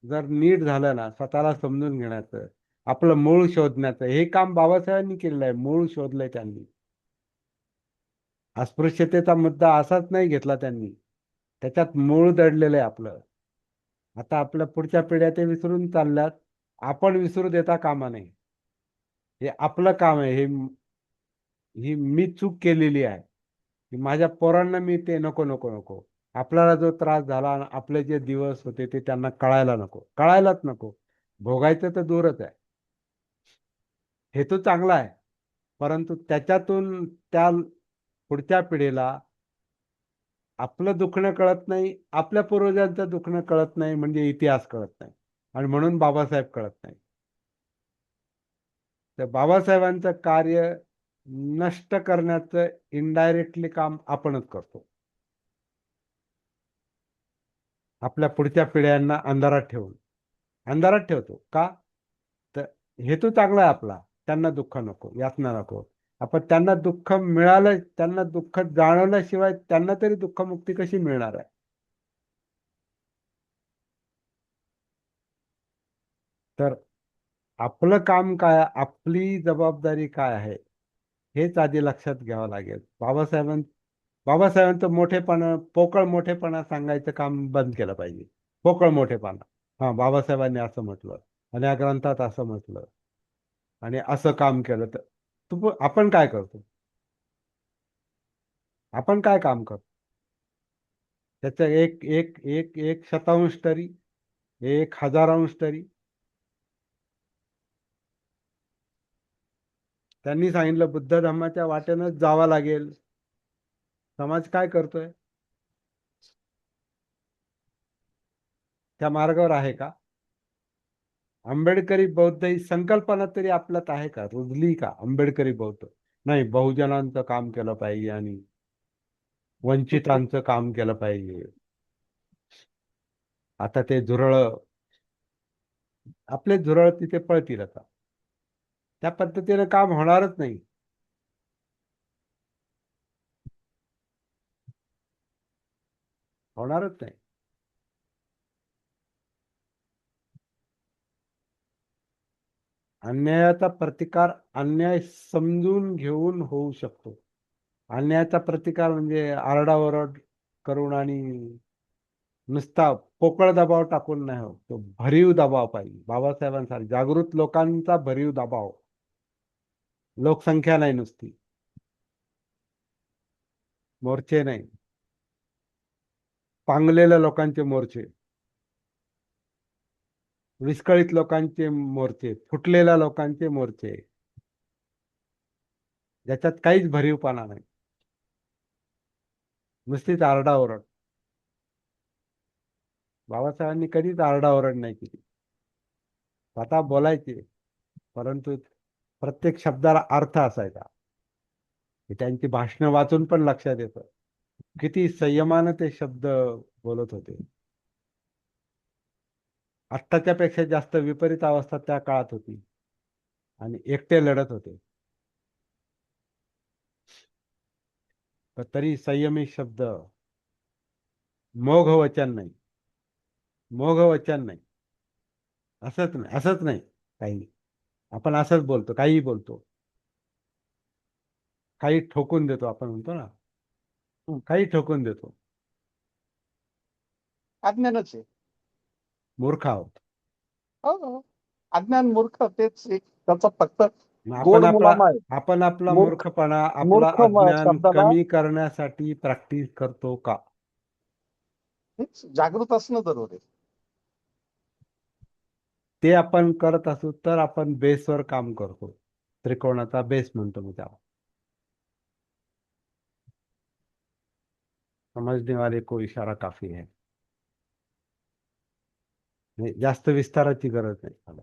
जर नीट झालं ना, स्वतःला समजून घेण्याचं, आपलं मूळ शोधण्याचं, हे काम बाबासाहेबांनी केलेलं आहे. मूळ शोधलंय त्यांनी. अस्पृश्यतेचा मुद्दा असाच नाही घेतला त्यांनी, त्याच्यात मूळ दडलेलं आहे आपलं. आता आपल्या पुढच्या पिढ्या ते विसरून चालल्यात, आपण विसरू देता कामा नये. हे आपलं काम आहे. ही मी चूक केलेली आहे की माझ्या पोरांना मी ते नको नको नको. आपल्याला जो त्रास झाला, आपले जे दिवस होते ते त्यांना कळायलाच नको. भोगायचं तर दूरच आहे. हेतू चांगला आहे, परंतु त्याच्यातून त्या पुढच्या पिढीला आपलं दुखणं कळत नाही, आपल्या पूर्वजांचं दुखणं कळत नाही, म्हणजे इतिहास कळत नाही, आणि म्हणून बाबासाहेब कळत नाही. तर बाबासाहेबांचं कार्य नष्ट करण्याचं इनडायरेक्टली काम आपणच करतो, आपल्या पुढच्या पिढ्यांना अंधारात ठेवतो. का? तर हेतू चांगला आहे आपला, त्यांना दुःख नको, यातना नको. आपण त्यांना दुःख मिळालं, त्यांना दुःख जाणवल्याशिवाय त्यांना तरी दुःखमुक्ती कशी मिळणार आहे? तर आपलं काम काय, आपली जबाबदारी काय आहे, हेच आधी लक्षात घ्यावं लागेल. बाबासाहेबांचं मोठेपणा, पोकळ मोठेपणा सांगायचं काम बंद केलं पाहिजे. पोकळ मोठेपणा, हा बाबासाहेबांनी असं म्हटलं आणि या ग्रंथात असं म्हटलं आणि असं काम केलं तर आपण काय करतो? आपण काय काम करतो त्याचं एक एक एक एक शतांश तरी, एक हजारांश तरी. त्यांनी सांगितलं बुद्ध धम्माच्या वाटेनच जावं लागेल. समाज काय करतोय? त्या मार्गावर आहे का? आंबेडकरी बौद्ध ही संकल्पना तरी आपल्यात आहे का? रुजली का आंबेडकरी बौद्ध? नाही, बहुजनांचं काम केलं पाहिजे आणि वंचितांचं काम केलं पाहिजे. आता ते झुरळ, आपले झुरळ तिथे पळतील आता. त्या पद्धतीने काम होणारच नाही. होणारच नाही. अन्यायाचा प्रतिकार अन्याय समजून घेऊन होऊ शकतो. अन्यायाचा प्रतिकार म्हणजे आरडाओरड करून आणि नुसता पोकळ दबाव टाकून नाही होत. तो भरीव दबाव पाहिजे. बाबासाहेबांसारखे जागृत लोकांचा भरीव दबाव. लोकसंख्या नाही नुसती, मोर्चे नाही, पांगलेल्या लोकांचे मोर्चे, विस्कळीत लोकांचे मोर्चे, फुटलेल्या लोकांचे मोर्चे, ज्याच्यात काहीच भरीवपणा नाही, नुसतीच आरडाओरड. बाबासाहेबांनी कधीच आरडाओरड नाही केली. स्वतः बोलायचे, परंतु प्रत्येक शब्दाला अर्थ असायचा. हे त्यांची भाषणं वाचून पण लक्षात येतं किती संयमानं ते शब्द बोलत होते. आत्ताच्या पेक्षा जास्त विपरीत अवस्था त्या काळात होती आणि एकटे लढत होते. पण तरी संयमी शब्द, मोघ वचन नाही, मोघ वचन नाही. असंच नाही काही. आपण असंच बोलतो, काही बोलतो, काही ठोकून देतो. आपण म्हणतो ना, काही ठोकून देतो. अज्ञानच आहे. मूर्ख आहोत. हो, अज्ञान मूर्ख तेच एक त्याचा फक्त मग गोड मुलामा आहे. आपण आपला मूर्ख मूर्खपणा, आपला मूर्ख अज्ञान शब्दाला कमी करण्यासाठी प्रॅक्टिस करतो का? हेच जागृत असणं जरुरी आहे. ते आपण करत असू तर आपण बेसवर काम करतो. त्रिकोणाचा बेस म्हणतो मी त्याला. समझने वाले को इशारा काफी है. जास्त विस्ताराची गरज नाही.